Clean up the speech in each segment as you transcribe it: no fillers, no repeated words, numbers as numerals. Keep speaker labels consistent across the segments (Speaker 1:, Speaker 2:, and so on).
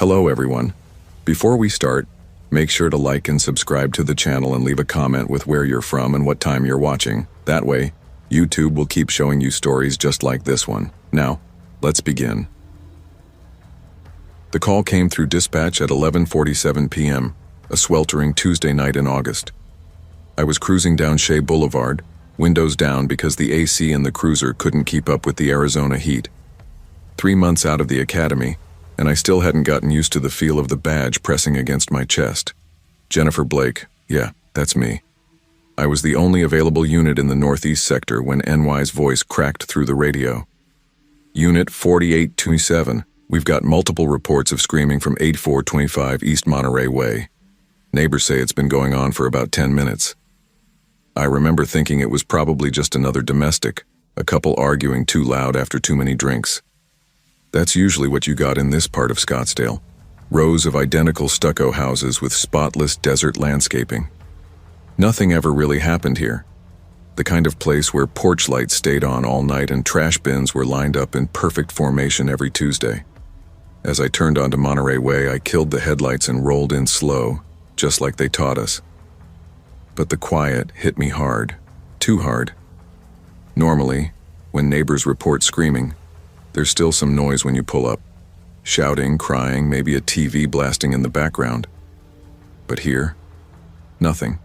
Speaker 1: Hello everyone. Before we start, make sure to like and subscribe to the channel and leave a comment with where you're from and what time you're watching. That way, YouTube will keep showing you stories just like this one. Now, let's begin. The call came through dispatch at 11:47 p.m., a sweltering Tuesday night in August. I was cruising down Shea Boulevard, windows down because the AC in the cruiser couldn't keep up with the Arizona heat. 3 months out of the academy, and I still hadn't gotten used to the feel of the badge pressing against my chest. Jennifer Blake, yeah, that's me. I was the only available unit in the Northeast sector when NY's voice cracked through the radio. Unit 4827, we've got multiple reports of screaming from 8425 East Monterey Way. Neighbors say it's been going on for about 10 minutes. I remember thinking it was probably just another domestic, a couple arguing too loud after too many drinks. That's usually what you got in this part of Scottsdale. Rows of identical stucco houses with spotless desert landscaping. Nothing ever really happened here. The kind of place where porch lights stayed on all night and trash bins were lined up in perfect formation every Tuesday. As I turned onto Monterey Way, I killed the headlights and rolled in slow, just like they taught us. But the quiet hit me hard, too hard. Normally, when neighbors report screaming, there's still some noise when you pull up. Shouting, crying, maybe a TV blasting in the background. But here, nothing.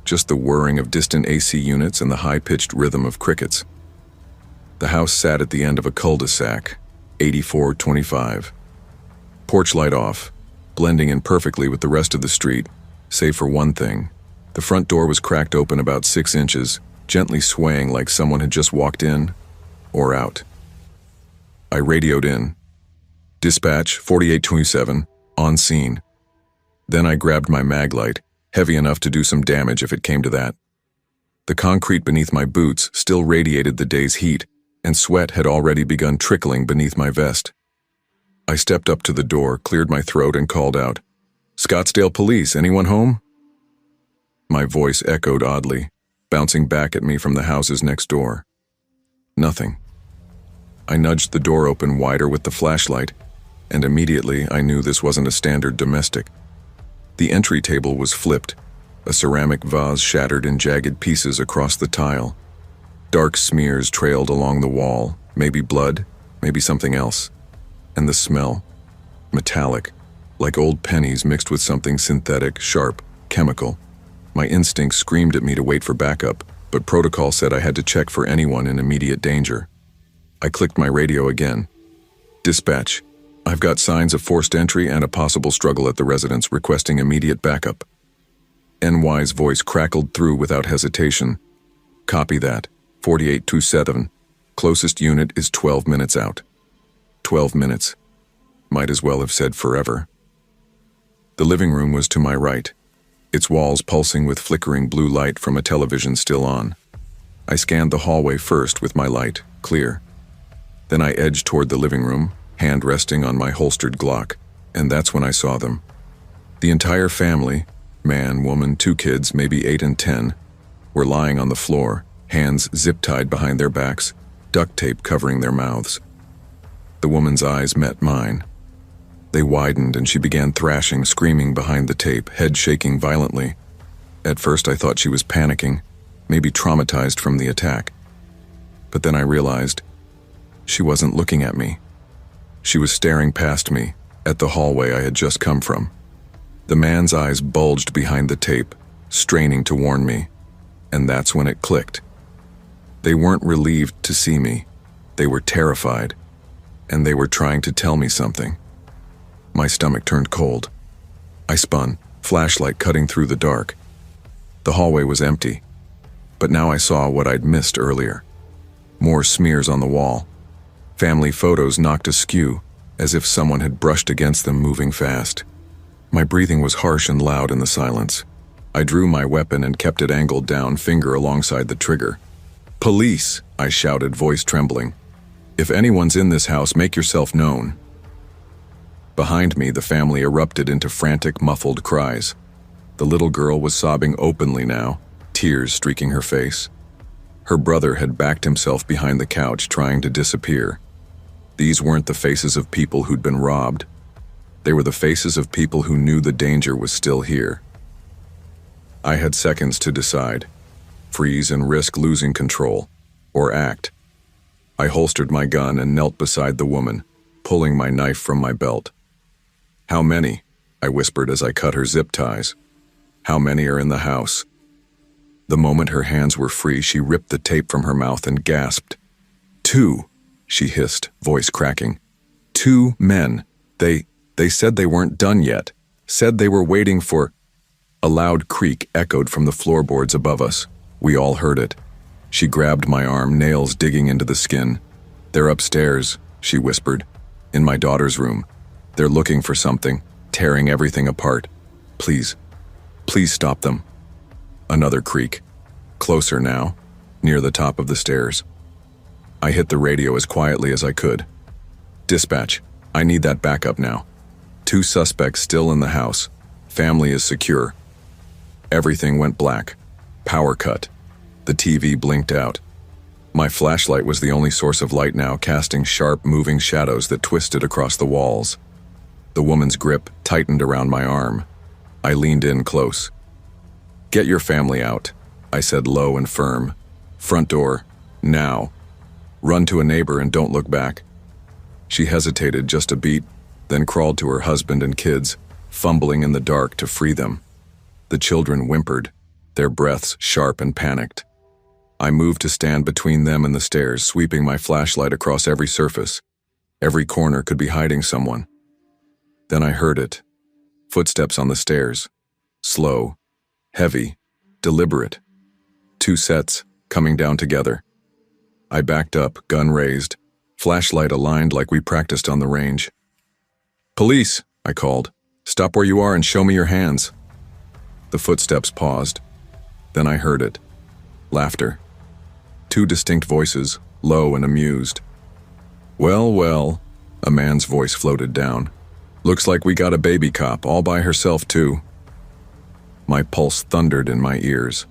Speaker 1: Just the whirring of distant AC units and the high-pitched rhythm of crickets. The house sat at the end of a cul-de-sac, 8425. Porch light off, blending in perfectly with the rest of the street, save for one thing. The front door was cracked open about 6 inches, gently swaying like someone had just walked in or out. I radioed in. Dispatch 4827, on scene. Then I grabbed my mag light, heavy enough to do some damage if it came to that. The concrete beneath my boots still radiated the day's heat, and sweat had already begun trickling beneath my vest. I stepped up to the door, cleared my throat, and called out, "Scottsdale Police, anyone home?" My voice echoed oddly, bouncing back at me from the houses next door. Nothing. I nudged the door open wider with the flashlight, and immediately I knew this wasn't a standard domestic. The entry table was flipped, a ceramic vase shattered in jagged pieces across the tile. Dark smears trailed along the wall, maybe blood, maybe something else. And the smell, metallic, like old pennies mixed with something synthetic, sharp, chemical. My instincts screamed at me to wait for backup, but protocol said I had to check for anyone in immediate danger. I clicked my radio again. Dispatch, I've got signs of forced entry and a possible struggle at the residence requesting immediate backup. NY's voice crackled through without hesitation. Copy that, 4827. Closest unit is 12 minutes out. 12 minutes. Might as well have said forever. The living room was to my right, its walls pulsing with flickering blue light from a television still on. I scanned the hallway first with my light, clear. Then I edged toward the living room, hand resting on my holstered Glock, and that's when I saw them. The entire family, man, woman, 2 kids, maybe 8 and 10, were lying on the floor, hands zip-tied behind their backs, duct tape covering their mouths. The woman's eyes met mine. They widened and she began thrashing, screaming behind the tape, head shaking violently. At first I thought she was panicking, maybe traumatized from the attack. But then I realized she wasn't looking at me. She was staring past me, at the hallway I had just come from. The man's eyes bulged behind the tape, straining to warn me, and that's when it clicked. They weren't relieved to see me. They were terrified, and they were trying to tell me something. My stomach turned cold. I spun, flashlight cutting through the dark. The hallway was empty, but now I saw what I'd missed earlier. More smears on the wall. Family photos knocked askew, as if someone had brushed against them moving fast. My breathing was harsh and loud in the silence. I drew my weapon and kept it angled down, finger alongside the trigger. "Police!" I shouted, voice trembling. "If anyone's in this house, make yourself known." Behind me, the family erupted into frantic, muffled cries. The little girl was sobbing openly now, tears streaking her face. Her brother had backed himself behind the couch, trying to disappear. These weren't the faces of people who'd been robbed. They were the faces of people who knew the danger was still here. I had seconds to decide: freeze and risk losing control, or act. I holstered my gun and knelt beside the woman, pulling my knife from my belt. "How many?" I whispered as I cut her zip ties. "How many are in the house?" The moment her hands were free, she ripped the tape from her mouth and gasped. "Two," she hissed, voice cracking. "Two men. They said they weren't done yet. Said they were waiting for—" A loud creak echoed from the floorboards above us. We all heard it. She grabbed my arm, nails digging into the skin. "They're upstairs," she whispered. "In my daughter's room. They're looking for something, tearing everything apart. Please stop them." Another creak. Closer now, near the top of the stairs. I hit the radio as quietly as I could. "Dispatch, I need that backup now. 2 suspects still in the house. Family is secure." Everything went black. Power cut. The TV blinked out. My flashlight was the only source of light now, casting sharp, moving shadows that twisted across the walls. The woman's grip tightened around my arm. I leaned in close. "Get your family out," I said low and firm. "Front door, now. Run to a neighbor and don't look back." She hesitated just a beat, then crawled to her husband and kids, fumbling in the dark to free them. The children whimpered, their breaths sharp and panicked. I moved to stand between them and the stairs, sweeping my flashlight across every surface. Every corner could be hiding someone. Then I heard it. Footsteps on the stairs. Slow, heavy, deliberate. 2 sets, coming down together. I backed up, gun raised, flashlight aligned like we practiced on the range. "Police," I called. "Stop where you are and show me your hands." The footsteps paused. Then I heard it. Laughter. 2 distinct voices, low and amused. "Well, well," a man's voice floated down. "Looks like we got a baby cop, all by herself too." My pulse thundered in my ears.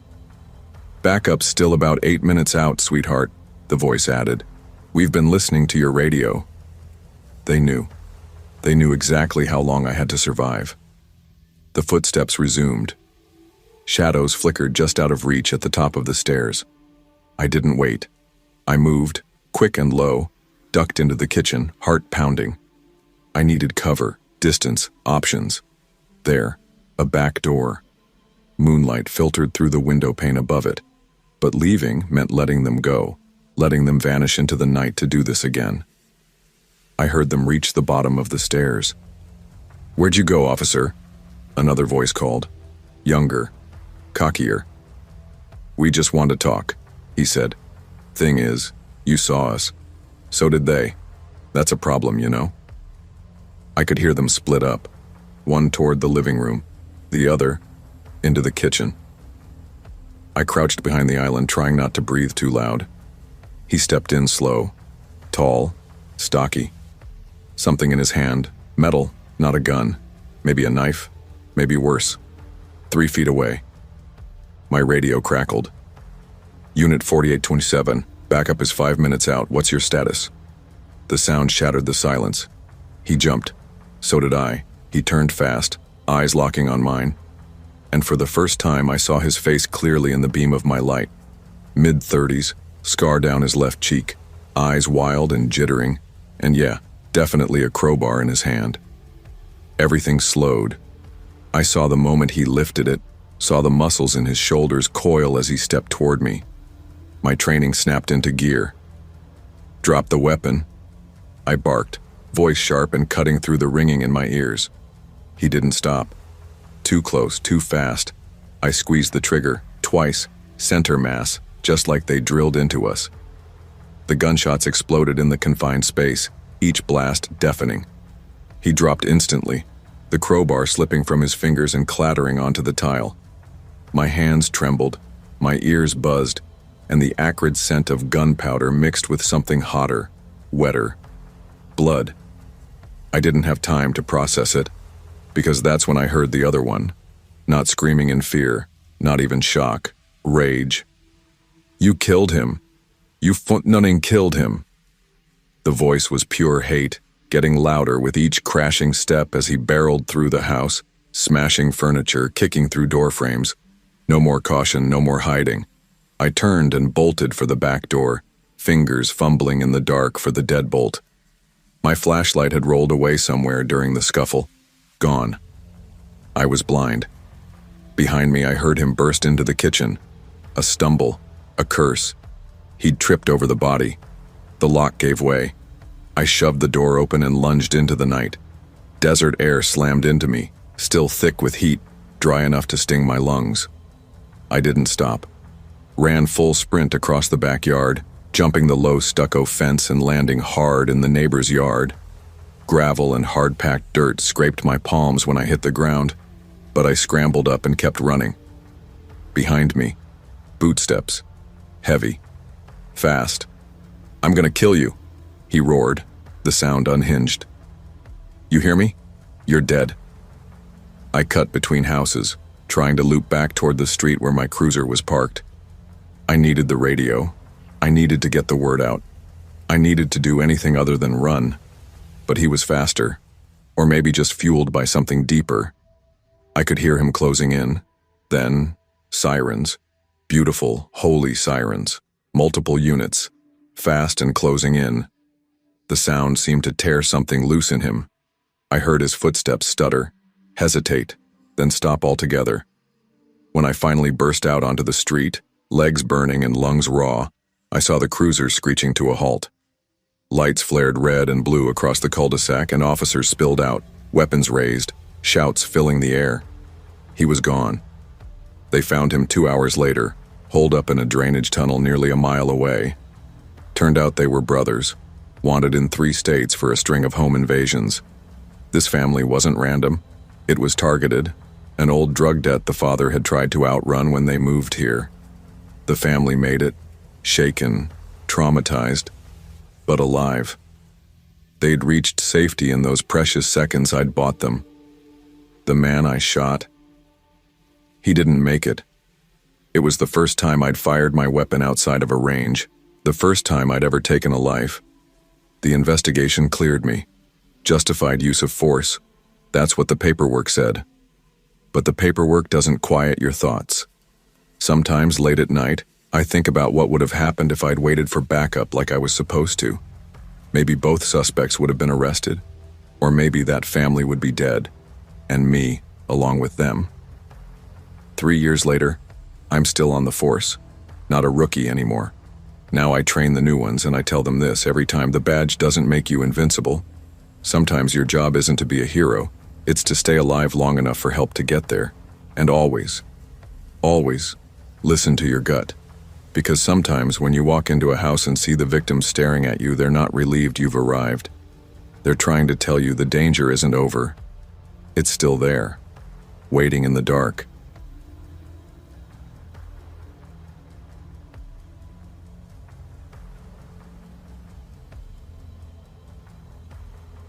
Speaker 1: "Backup's still about 8 minutes out, sweetheart," the voice added. "We've been listening to your radio." They knew. They knew exactly how long I had to survive. The footsteps resumed. Shadows flickered just out of reach at the top of the stairs. I didn't wait. I moved, quick and low, ducked into the kitchen, heart pounding. I needed cover, distance, options. There, a back door. Moonlight filtered through the window pane above it. But leaving meant letting them go, letting them vanish into the night to do this again. I heard them reach the bottom of the stairs. "Where'd you go, officer?" Another voice called. Younger, cockier. "We just want to talk," he said. "Thing is, you saw us. So did they. That's a problem, you know." I could hear them split up, one toward the living room, the other into the kitchen. I crouched behind the island, trying not to breathe too loud. He stepped in slow, tall, stocky. Something in his hand, metal, not a gun. Maybe a knife, maybe worse. 3 feet away. My radio crackled. "Unit 4827, backup is 5 minutes out. What's your status?" The sound shattered the silence. He jumped. So did I. He turned fast, eyes locking on mine. And for the first time, I saw his face clearly in the beam of my light. Mid-30s, scar down his left cheek, eyes wild and jittering, and yeah, definitely a crowbar in his hand. Everything slowed. I saw the moment he lifted it, saw the muscles in his shoulders coil as he stepped toward me. My training snapped into gear. "Drop the weapon," I barked, voice sharp and cutting through the ringing in my ears. He didn't stop. Too close, too fast. I squeezed the trigger, twice, center mass, just like they drilled into us. The gunshots exploded in the confined space, each blast deafening. He dropped instantly, the crowbar slipping from his fingers and clattering onto the tile. My hands trembled, my ears buzzed, and the acrid scent of gunpowder mixed with something hotter, wetter. Blood. I didn't have time to process it, because that's when I heard the other one, not screaming in fear, not even shock, rage. "You killed him. You nunning killed him." The voice was pure hate, getting louder with each crashing step as he barreled through the house, smashing furniture, kicking through door frames. No more caution, no more hiding. I turned and bolted for the back door, fingers fumbling in the dark for the deadbolt. My flashlight had rolled away somewhere during the scuffle. Gone. I was blind. Behind me, I heard him burst into the kitchen. A stumble, a curse. He'd tripped over the body. The lock gave way. I shoved the door open and lunged into the night. Desert air slammed into me, still thick with heat, dry enough to sting my lungs. I didn't stop. Ran full sprint across the backyard, jumping the low stucco fence and landing hard in the neighbor's yard. Gravel and hard-packed dirt scraped my palms when I hit the ground, but I scrambled up and kept running. Behind me, bootsteps. Heavy. Fast. "I'm gonna kill you," he roared, the sound unhinged. "You hear me? You're dead." I cut between houses, trying to loop back toward the street where my cruiser was parked. I needed the radio. I needed to get the word out. I needed to do anything other than run. But he was faster, or maybe just fueled by something deeper. I could hear him closing in. Then, sirens. Beautiful, holy sirens. Multiple units. Fast and closing in. The sound seemed to tear something loose in him. I heard his footsteps stutter, hesitate, then stop altogether. When I finally burst out onto the street, legs burning and lungs raw, I saw the cruiser screeching to a halt. Lights flared red and blue across the cul-de-sac and officers spilled out, weapons raised, shouts filling the air. He was gone. They found him 2 hours later, holed up in a drainage tunnel nearly a mile away. Turned out they were brothers, wanted in 3 states for a string of home invasions. This family wasn't random. It was targeted, an old drug debt the father had tried to outrun when they moved here. The family made it, shaken, traumatized, but alive. They'd reached safety in those precious seconds I'd bought them. The man I shot, he didn't make it. It was the first time I'd fired my weapon outside of a range, the first time I'd ever taken a life. The investigation cleared me. Justified use of force. That's what the paperwork said. But the paperwork doesn't quiet your thoughts. Sometimes late at night, I think about what would have happened if I'd waited for backup like I was supposed to. Maybe both suspects would have been arrested, or maybe that family would be dead, and me along with them. 3 years later, I'm still on the force, not a rookie anymore. Now I train the new ones and I tell them this every time: the badge doesn't make you invincible. Sometimes your job isn't to be a hero, it's to stay alive long enough for help to get there. And always, always listen to your gut. Because sometimes when you walk into a house and see the victims staring at you, they're not relieved you've arrived. They're trying to tell you the danger isn't over. It's still there, waiting in the dark.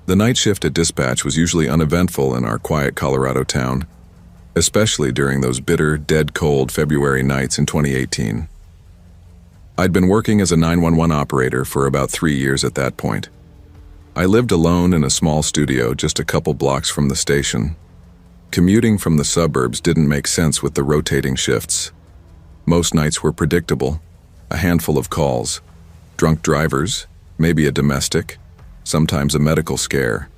Speaker 1: The night shift at dispatch was usually uneventful in our quiet Colorado town, especially during those bitter, dead-cold February nights in 2018. I'd been working as a 911 operator for about 3 years at that point. I lived alone in a small studio just a couple blocks from the station. Commuting from the suburbs didn't make sense with the rotating shifts. Most nights were predictable, a handful of calls, drunk drivers, maybe a domestic, sometimes a medical scare.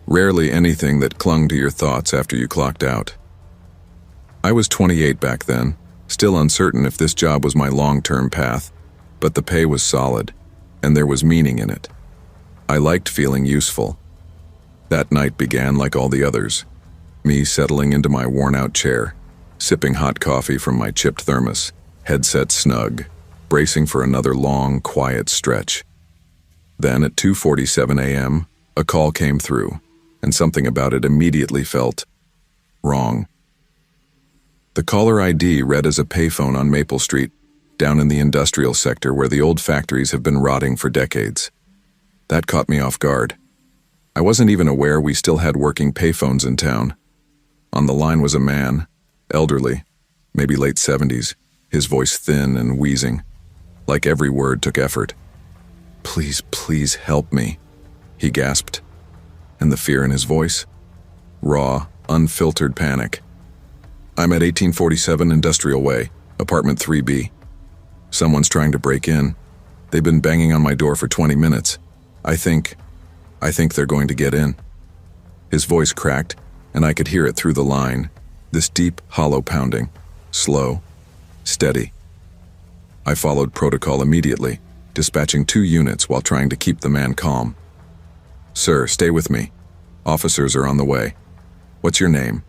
Speaker 1: Rarely anything that clung to your thoughts after you clocked out. I was 28 back then, still uncertain if this job was my long-term path, but the pay was solid, and there was meaning in it. I liked feeling useful. That night began like all the others, me settling into my worn-out chair, sipping hot coffee from my chipped thermos, headset snug, bracing for another long, quiet stretch. Then at 2:47 a.m., a call came through, and something about it immediately felt wrong. The caller ID read as a payphone on Maple Street, down in the industrial sector where the old factories have been rotting for decades. That caught me off guard. I wasn't even aware we still had working payphones in town. On the line was a man, elderly, maybe late 70s, his voice thin and wheezing. Like every word took effort. "Please, please help me," he gasped, And the fear in his voice? Raw, unfiltered panic. I'm at 1847 Industrial Way, apartment 3B. Someone's trying to break in. They've been banging on my door for 20 minutes. I think they're going to get in. His voice cracked, and I could hear it through the line, this deep, hollow pounding, slow, steady. I followed protocol immediately, dispatching 2 units while trying to keep the man calm. Sir, stay with me. Officers are on the way. What's your name?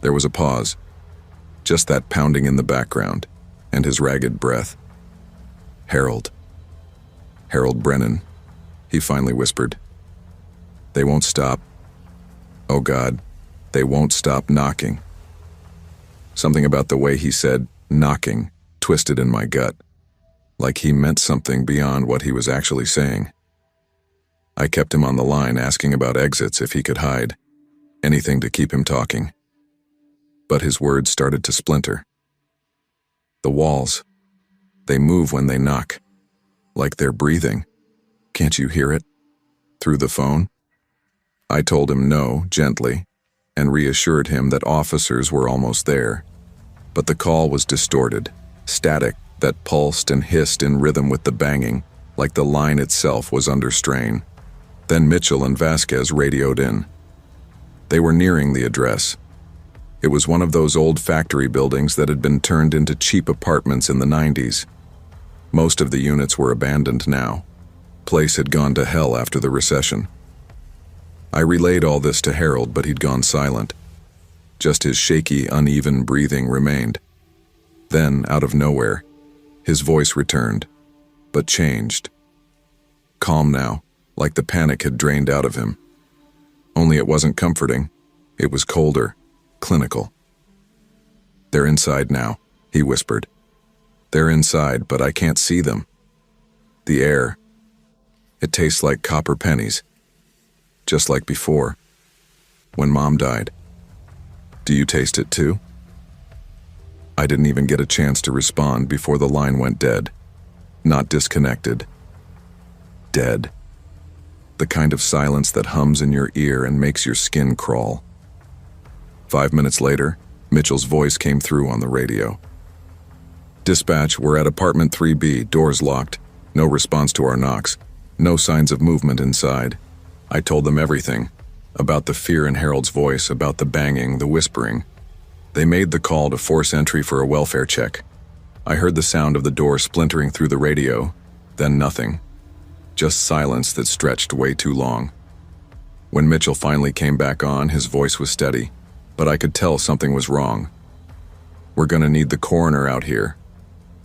Speaker 1: There was a pause, just that pounding in the background, and his ragged breath. Harold. Harold Brennan, he finally whispered. They won't stop. Oh God, they won't stop knocking. Something about the way he said knocking twisted in my gut, like he meant something beyond what he was actually saying. I kept him on the line, asking about exits if he could hide, anything to keep him talking. But his words started to splinter. The walls, they move when they knock, like they're breathing. Can't you hear it? Through the phone? I told him no, gently, and reassured him that officers were almost there. But the call was distorted, static, that pulsed and hissed in rhythm with the banging, like the line itself was under strain. Then Mitchell and Vasquez radioed in. They were nearing the address. It was one of those old factory buildings that had been turned into cheap apartments in the 90s. Most of the units were abandoned now. Place had gone to hell after the recession. I relayed all this to Harold, but he'd gone silent. Just his shaky, uneven breathing remained. Then, out of nowhere, his voice returned, but changed. Calm now, like the panic had drained out of him. Only it wasn't comforting. It was colder, clinical. They're inside now, he whispered. They're inside, but I can't see them. The air, it tastes like copper pennies. Just like before, when Mom died. Do you taste it too? I didn't even get a chance to respond before the line went dead. Not disconnected. Dead. The kind of silence that hums in your ear and makes your skin crawl. 5 minutes later, Mitchell's voice came through on the radio. Dispatch, we're at apartment 3B, doors locked. No response to our knocks. No signs of movement inside. I told them everything. About the fear in Harold's voice, about the banging, the whispering. They made the call to force entry for a welfare check. I heard the sound of the door splintering through the radio, then nothing. Just silence that stretched way too long. When Mitchell finally came back on, his voice was steady, but I could tell something was wrong. We're gonna need the coroner out here.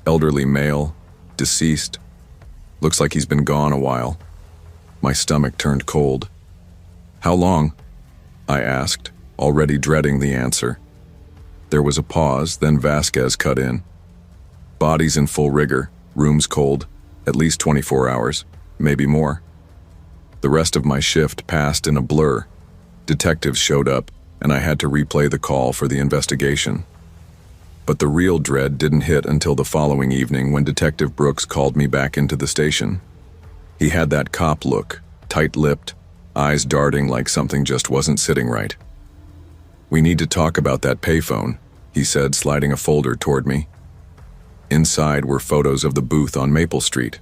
Speaker 1: Elderly male, deceased. Looks like he's been gone a while. My stomach turned cold. How long? I asked, already dreading the answer. There was a pause, then Vasquez cut in. Bodies in full rigor, rooms cold, at least 24 hours, maybe more. The rest of my shift passed in a blur. Detectives showed up, and I had to replay the call for the investigation. But the real dread didn't hit until the following evening when Detective Brooks called me back into the station. He had that cop look, tight-lipped, eyes darting like something just wasn't sitting right. We need to talk about that payphone, he said, sliding a folder toward me. Inside were photos of the booth on Maple Street,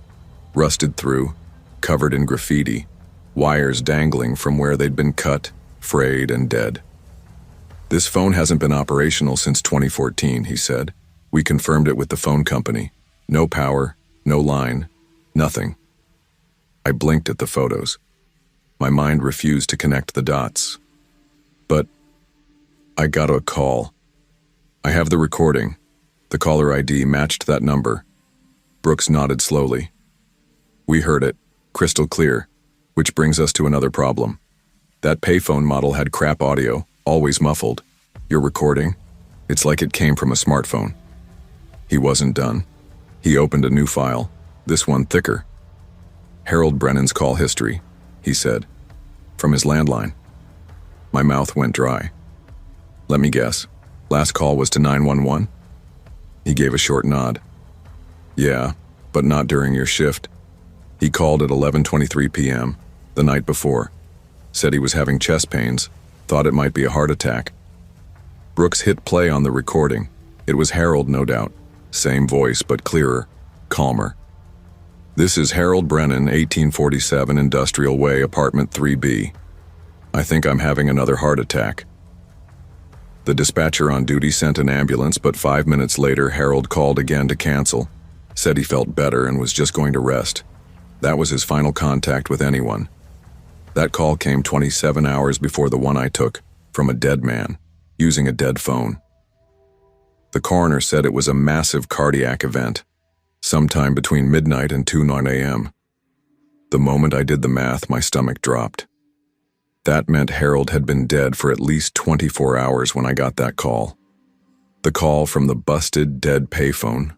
Speaker 1: rusted through, covered in graffiti, wires dangling from where they'd been cut, frayed, and dead. This phone hasn't been operational since 2014, he said. We confirmed it with the phone company. No power, no line, nothing. I blinked at the photos. My mind refused to connect the dots. But I got a call. I have the recording. The caller ID matched that number. Brooks nodded slowly. We heard it, crystal clear, which brings us to another problem. That payphone model had crap audio, always muffled. Your recording? It's like it came from a smartphone. He wasn't done. He opened a new file, this one thicker. Harold Brennan's call history, he said, from his landline. My mouth went dry. Let me guess. Last call was to 911? He gave a short nod. Yeah, but not during your shift. He called at 11:23 p.m., the night before. Said he was having chest pains, thought it might be a heart attack. Brooks hit play on the recording. It was Harold, no doubt. Same voice, but clearer, calmer. "This is Harold Brennan, 1847 Industrial Way, Apartment 3B. I think I'm having another heart attack." The dispatcher on duty sent an ambulance, but 5 minutes later, Harold called again to cancel. Said he felt better and was just going to rest. That was his final contact with anyone. That call came 27 hours before the one I took, from a dead man, using a dead phone. The coroner said it was a massive cardiac event, sometime between midnight and 2:09 a.m. The moment I did the math, my stomach dropped. That meant Harold had been dead for at least 24 hours when I got that call. The call from the busted, dead payphone.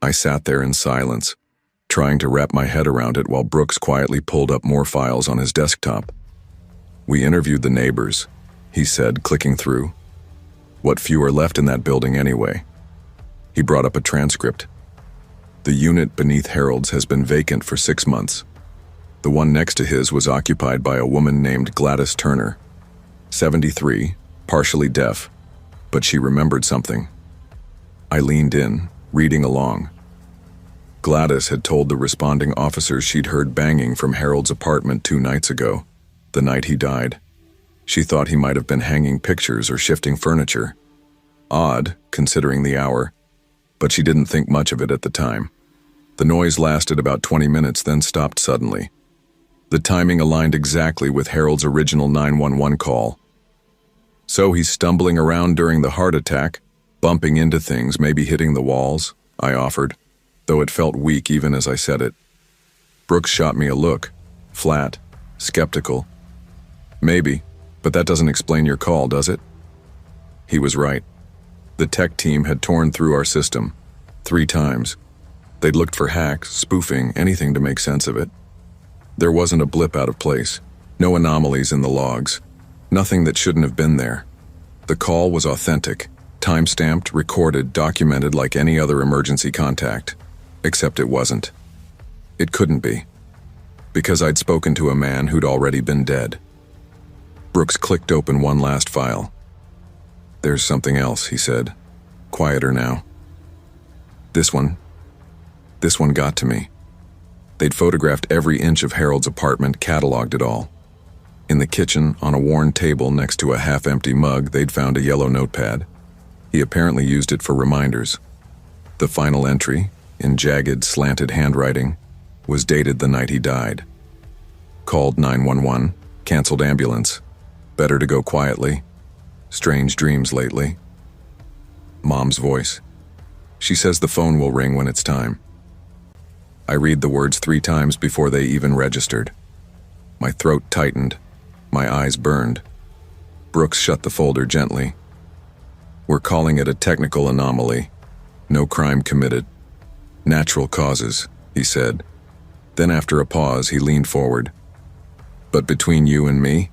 Speaker 1: I sat there in silence, trying to wrap my head around it while Brooks quietly pulled up more files on his desktop. "We interviewed the neighbors," he said, clicking through. "What few are left in that building anyway?" He brought up a transcript. "The unit beneath Harold's has been vacant for 6 months. The one next to his was occupied by a woman named Gladys Turner, 73, partially deaf, but she remembered something." I leaned in, reading along. Gladys had told the responding officers she'd heard banging from Harold's apartment 2 nights ago, the night he died. She thought he might have been hanging pictures or shifting furniture. Odd, considering the hour, but she didn't think much of it at the time. The noise lasted about 20 minutes, then stopped suddenly. The timing aligned exactly with Harold's original 911 call. "So he's stumbling around during the heart attack, bumping into things, maybe hitting the walls," I offered, though it felt weak even as I said it. Brooks shot me a look, flat, skeptical. "Maybe, but that doesn't explain your call, does it?" He was right. The tech team had torn through our system 3 times. They'd looked for hacks, spoofing, anything to make sense of it. There wasn't a blip out of place, no anomalies in the logs, nothing that shouldn't have been there. The call was authentic, time-stamped, recorded, documented like any other emergency contact, except it wasn't. It couldn't be, because I'd spoken to a man who'd already been dead. Brooks clicked open one last file. "There's something else," he said, quieter now. This one got to me. They'd photographed every inch of Harold's apartment, cataloged it all. In the kitchen, on a worn table next to a half-empty mug, they'd found a yellow notepad. He apparently used it for reminders. The final entry, in jagged, slanted handwriting, was dated the night he died. "Called 911, canceled ambulance. Better to go quietly. Strange dreams lately." Mom's voice. She says the phone will ring when it's time. I read the words 3 times before they even registered. My throat tightened. My eyes burned. Brooks shut the folder gently. "We're calling it a technical anomaly. No crime committed. Natural causes," he said. Then after a pause, he leaned forward. "But between you and me,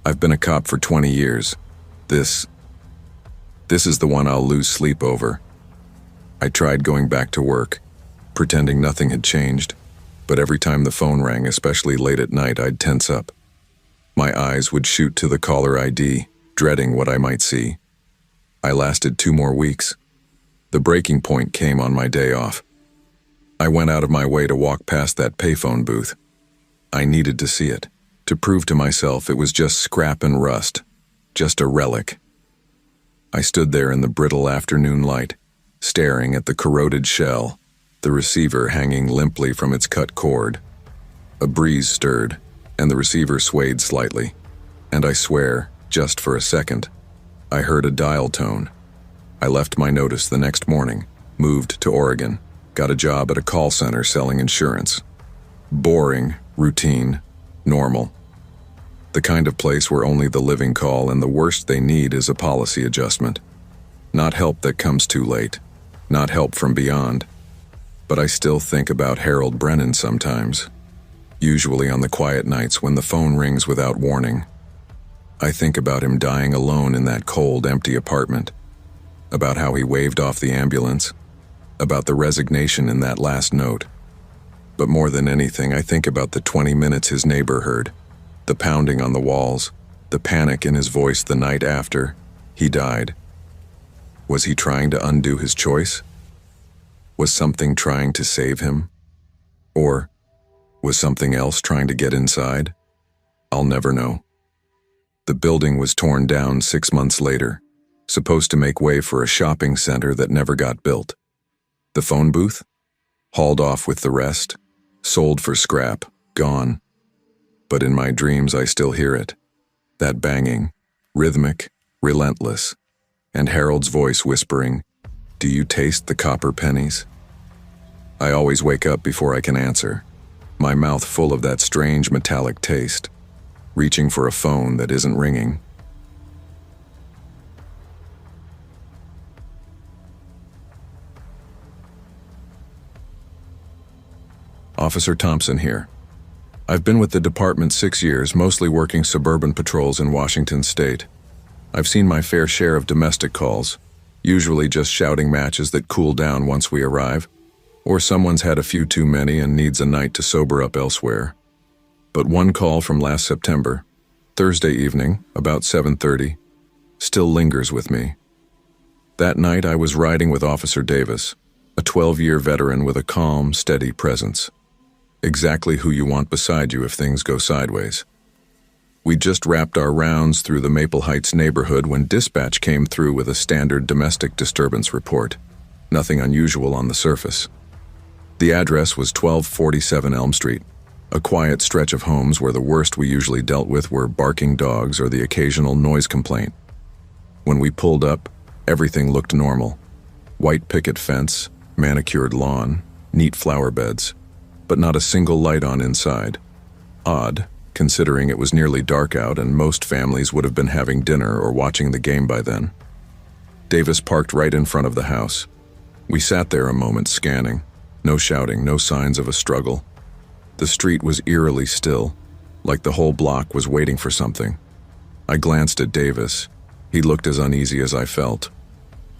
Speaker 1: I've been a cop for 20 years. This is the one I'll lose sleep over." I tried going back to work, pretending nothing had changed, but every time the phone rang, especially late at night, I'd tense up. My eyes would shoot to the caller ID, dreading what I might see. I lasted 2 more weeks. The breaking point came on my day off. I went out of my way to walk past that payphone booth. I needed to see it, to prove to myself it was just scrap and rust, just a relic. I stood there in the brittle afternoon light, staring at the corroded shell, the receiver hanging limply from its cut cord. A breeze stirred, and the receiver swayed slightly, and I swear, just for a second, I heard a dial tone. I left my notice the next morning, moved to Oregon, got a job at a call center selling insurance. Boring, routine, normal. The kind of place where only the living call, and the worst they need is a policy adjustment. Not help that comes too late, not help from beyond. But I still think about Harold Brennan sometimes, usually on the quiet nights when the phone rings without warning. I think about him dying alone in that cold, empty apartment, about how he waved off the ambulance, about the resignation in that last note. But more than anything, I think about the 20 minutes his neighbor heard, The pounding on the walls, the panic in his voice the night after he died. Was he trying to undo his choice? Was something trying to save him? Or was something else trying to get inside? I'll never know. The building was torn down 6 months later, supposed to make way for a shopping center that never got built. The phone booth? Hauled off with the rest, sold for scrap, gone. But in my dreams I still hear it. That banging, rhythmic, relentless, and Harold's voice whispering, "Do you taste the copper pennies?" I always wake up before I can answer, my mouth full of that strange metallic taste, reaching for a phone that isn't ringing. Officer Thompson here. I've been with the department 6 years, mostly working suburban patrols in Washington state. I've seen my fair share of domestic calls, usually just shouting matches that cool down once we arrive, or someone's had a few too many and needs a night to sober up elsewhere. But one call from last September, Thursday evening, about 7:30, still lingers with me. That night I was riding with Officer Davis, a 12-year veteran with a calm, steady presence. Exactly who you want beside you if things go sideways. We just wrapped our rounds through the Maple Heights neighborhood when dispatch came through with a standard domestic disturbance report. Nothing unusual on the surface. The address was 1247 Elm Street, a quiet stretch of homes where the worst we usually dealt with were barking dogs or the occasional noise complaint. When we pulled up, everything looked normal. White picket fence, manicured lawn, neat flower beds, but not a single light on inside. Odd, considering it was nearly dark out and most families would have been having dinner or watching the game by then. Davis parked right in front of the house. We sat there a moment scanning. No shouting, no signs of a struggle. The street was eerily still, like the whole block was waiting for something. I glanced at Davis. He looked as uneasy as I felt.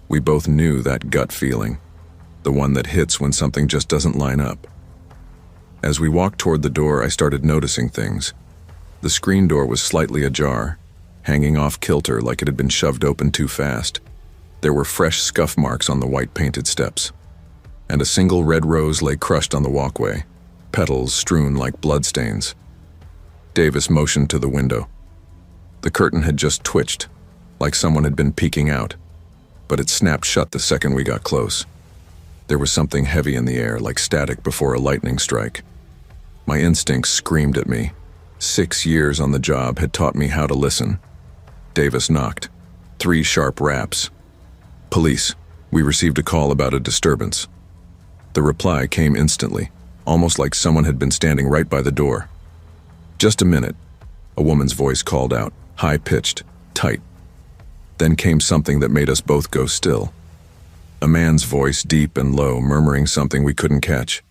Speaker 1: We both knew that gut feeling, the one that hits when something just doesn't line up. As we walked toward the door, I started noticing things. The screen door was slightly ajar, hanging off kilter like it had been shoved open too fast. There were fresh scuff marks on the white painted steps, and a single red rose lay crushed on the walkway, petals strewn like bloodstains. Davis motioned to the window. The curtain had just twitched, like someone had been peeking out, but it snapped shut the second we got close. There was something heavy in the air, like static before a lightning strike. My instincts screamed at me. 6 years on the job had taught me how to listen. Davis knocked. 3 sharp raps. "Police, we received a call about a disturbance." The reply came instantly, almost like someone had been standing right by the door. "Just a minute," a woman's voice called out, high-pitched, tight. Then came something that made us both go still. A man's voice, deep and low, murmuring something we couldn't catch.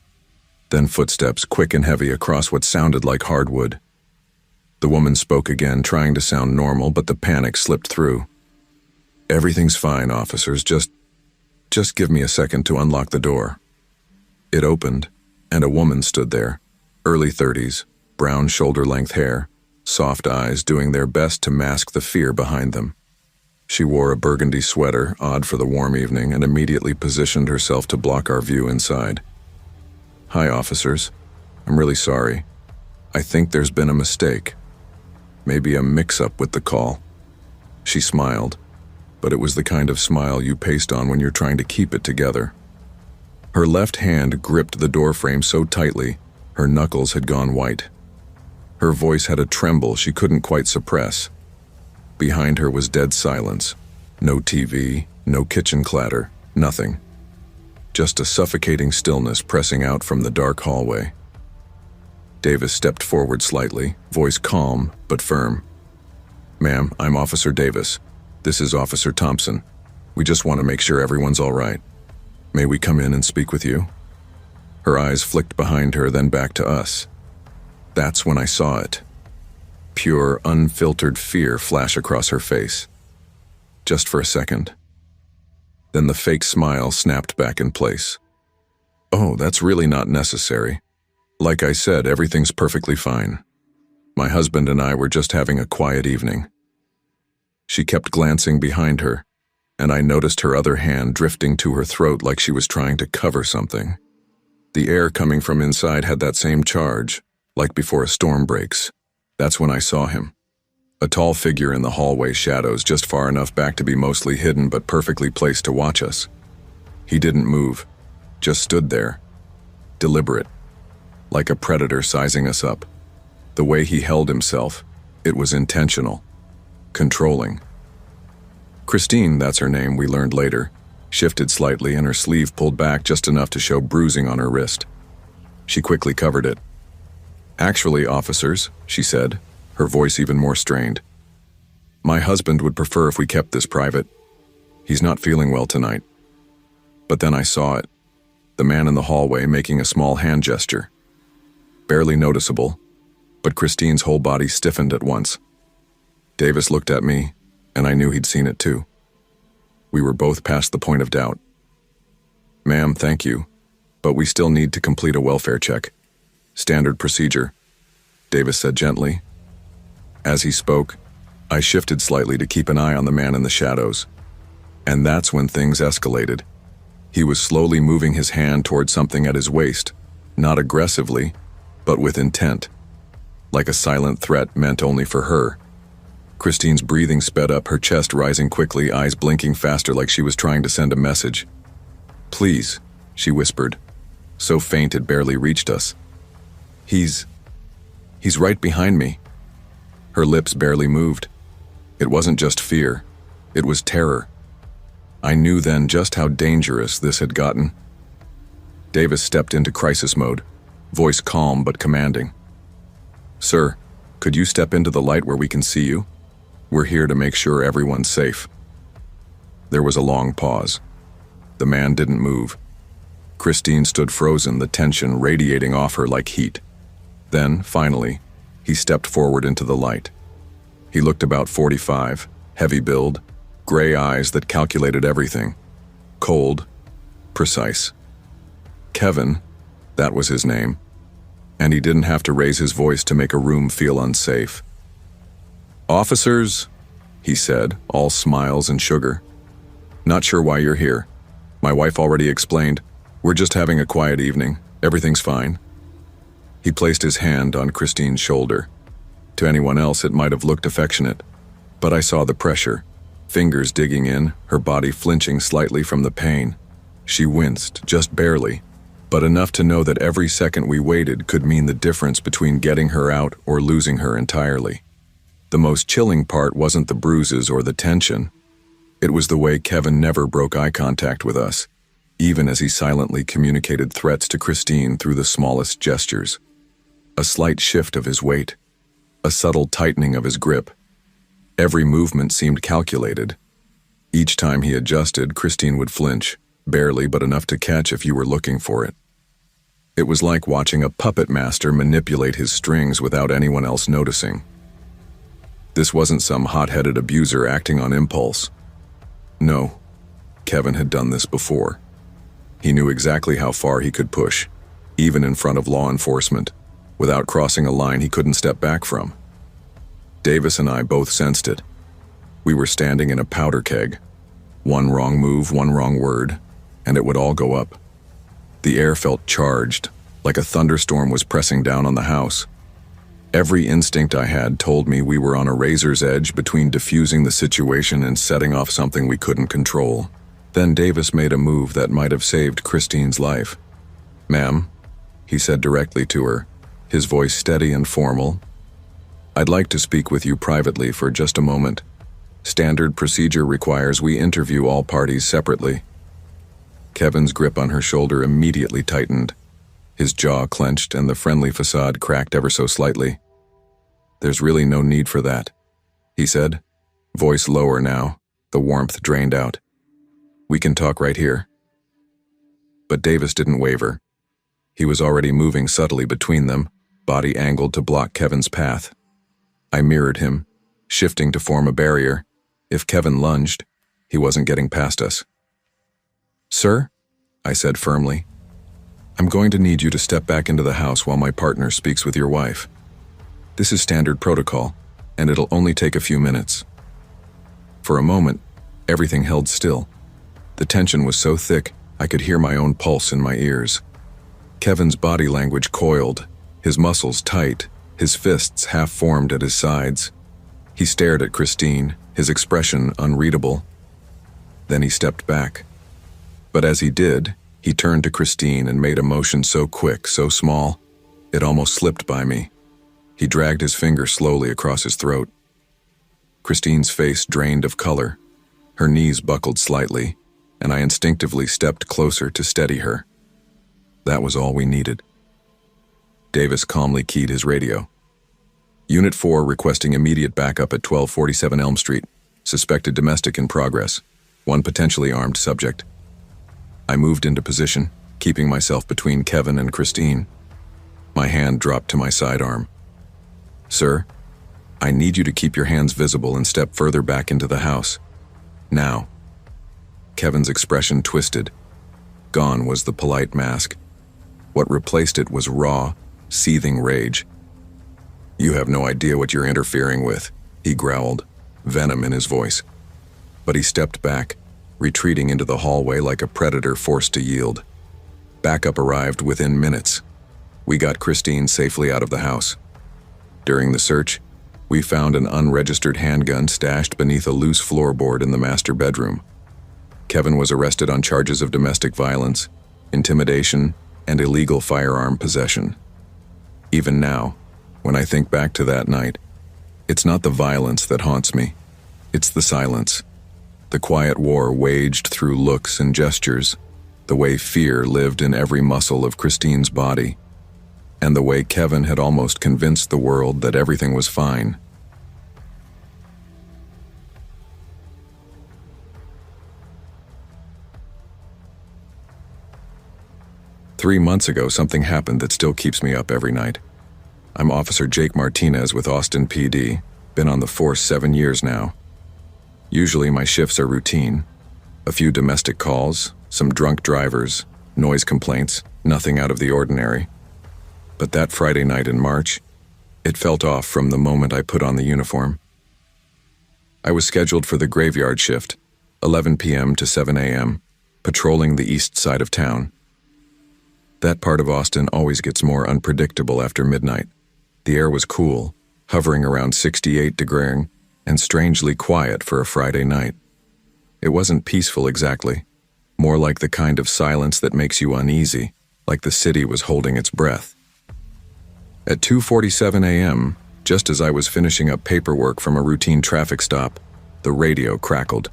Speaker 1: Then footsteps, quick and heavy, across what sounded like hardwood. The woman spoke again, trying to sound normal, but the panic slipped through. "Everything's fine, officers. Just give me a second to unlock the door." It opened, and a woman stood there, early 30s, brown shoulder-length hair, soft eyes doing their best to mask the fear behind them. She wore a burgundy sweater, odd for the warm evening, and immediately positioned herself to block our view inside. "Hi, officers. I'm really sorry. I think there's been a mistake. Maybe a mix-up with the call." She smiled, but it was the kind of smile you paste on when you're trying to keep it together. Her left hand gripped the doorframe so tightly, her knuckles had gone white. Her voice had a tremble she couldn't quite suppress. Behind her was dead silence. No TV, no kitchen clatter, nothing. Just a suffocating stillness pressing out from the dark hallway. Davis stepped forward slightly, voice calm but firm. "Ma'am, I'm Officer Davis. This is Officer Thompson. We just want to make sure everyone's all right. May we come in and speak with you?" Her eyes flicked behind her, then back to us. That's when I saw it. Pure, unfiltered fear flash across her face. Just for a second. Then the fake smile snapped back in place. "Oh, that's really not necessary. Like I said, everything's perfectly fine. My husband and I were just having a quiet evening." She kept glancing behind her, and I noticed her other hand drifting to her throat like she was trying to cover something. The air coming from inside had that same charge, like before a storm breaks. That's when I saw him. A tall figure in the hallway shadows, just far enough back to be mostly hidden but perfectly placed to watch us. He didn't move, just stood there, deliberate, like a predator sizing us up. The way he held himself, it was intentional, controlling. Christine, that's her name, we learned later, shifted slightly and her sleeve pulled back just enough to show bruising on her wrist. She quickly covered it. "Actually, officers," she said, her voice even more strained, "my husband would prefer if we kept this private. He's not feeling well tonight." But then I saw it, the man in the hallway making a small hand gesture. Barely noticeable, but Christine's whole body stiffened at once. Davis looked at me, and I knew he'd seen it too. We were both past the point of doubt. "Ma'am, thank you, but we still need to complete a welfare check. Standard procedure," Davis said gently. As he spoke, I shifted slightly to keep an eye on the man in the shadows. And that's when things escalated. He was slowly moving his hand toward something at his waist, not aggressively, but with intent, like a silent threat meant only for her. Christine's breathing sped up, her chest rising quickly, eyes blinking faster like she was trying to send a message. "Please," she whispered, so faint it barely reached us. He's right behind me." Her lips barely moved. It wasn't just fear, it was terror. I knew then just how dangerous this had gotten. Davis stepped into crisis mode, voice calm but commanding. "Sir, could you step into the light where we can see you? We're here to make sure everyone's safe." There was a long pause. The man didn't move. Christine stood frozen, the tension radiating off her like heat. Then, finally, he stepped forward into the light. He looked about 45, heavy build, gray eyes that calculated everything. Cold, precise. Kevin, that was his name. And he didn't have to raise his voice to make a room feel unsafe. "Officers," he said, all smiles and sugar. "Not sure why you're here. My wife already explained. We're just having a quiet evening. Everything's fine." He placed his hand on Christine's shoulder. To anyone else, it might have looked affectionate, but I saw the pressure, fingers digging in, her body flinching slightly from the pain. She winced, just barely, but enough to know that every second we waited could mean the difference between getting her out or losing her entirely. The most chilling part wasn't the bruises or the tension. It was the way Kevin never broke eye contact with us, even as he silently communicated threats to Christine through the smallest gestures. A slight shift of his weight, a subtle tightening of his grip. Every movement seemed calculated. Each time he adjusted, Christine would flinch, barely but enough to catch if you were looking for it. It was like watching a puppet master manipulate his strings without anyone else noticing. This wasn't some hot-headed abuser acting on impulse. No, Kevin had done this before. He knew exactly how far he could push, even in front of law enforcement, without crossing a line he couldn't step back from. Davis and I both sensed it. We were standing in a powder keg. One wrong move, one wrong word, and it would all go up. The air felt charged, like a thunderstorm was pressing down on the house. Every instinct I had told me we were on a razor's edge between diffusing the situation and setting off something we couldn't control. Then Davis made a move that might have saved Christine's life. "Ma'am," he said directly to her, his voice steady and formal, "I'd like to speak with you privately for just a moment. Standard procedure requires we interview all parties separately." Kevin's grip on her shoulder immediately tightened. His jaw clenched and the friendly facade cracked ever so slightly. "There's really no need for that," he said, voice lower now, the warmth drained out. "We can talk right here." But Davis didn't waver. He was already moving subtly between them, body angled to block Kevin's path. I mirrored him, shifting to form a barrier. If Kevin lunged, he wasn't getting past us. "Sir," I said firmly, "I'm going to need you to step back into the house while my partner speaks with your wife." This is standard protocol, and it'll only take a few minutes." For a moment, everything held still. The tension was so thick, I could hear my own pulse in my ears. Kevin's body language coiled, his muscles tight, his fists half-formed at his sides. He stared at Christine, his expression unreadable. Then he stepped back. But as he did, he turned to Christine and made a motion so quick, so small, it almost slipped by me. He dragged his finger slowly across his throat. Christine's face drained of color. Her knees buckled slightly, and I instinctively stepped closer to steady her. That was all we needed. Davis calmly keyed his radio. "Unit 4 requesting immediate backup at 1247 Elm Street. Suspected domestic in progress. One potentially armed subject." I moved into position, keeping myself between Kevin and Christine. My hand dropped to my sidearm. "Sir, I need you to keep your hands visible and step further back into the house. Now." Kevin's expression twisted. Gone was the polite mask. What replaced it was raw, seething rage. "You have no idea what you're interfering with," he growled, venom in his voice. But he stepped back, retreating into the hallway like a predator forced to yield. Backup arrived within minutes. We got Christine safely out of the house. During the search, we found an unregistered handgun stashed beneath a loose floorboard in the master bedroom. Kevin was arrested on charges of domestic violence, intimidation, and illegal firearm possession. Even now, when I think back to that night, it's not the violence that haunts me. It's the silence. The quiet war waged through looks and gestures, the way fear lived in every muscle of Christine's body, and the way Kevin had almost convinced the world that everything was fine. "3 months ago, something happened that still keeps me up every night. I'm Officer Jake Martinez with Austin PD, been on the force 7 years now. Usually my shifts are routine. A few domestic calls, some drunk drivers, noise complaints, nothing out of the ordinary. But that Friday night in March, it felt off from the moment I put on the uniform. I was scheduled for the graveyard shift, 11 p.m. to 7 a.m., patrolling the east side of town. That part of Austin always gets more unpredictable after midnight. The air was cool, hovering around 68 degrees, and strangely quiet for a Friday night. It wasn't peaceful exactly, more like the kind of silence that makes you uneasy, like the city was holding its breath. At 2:47 a.m., just as I was finishing up paperwork from a routine traffic stop, the radio crackled.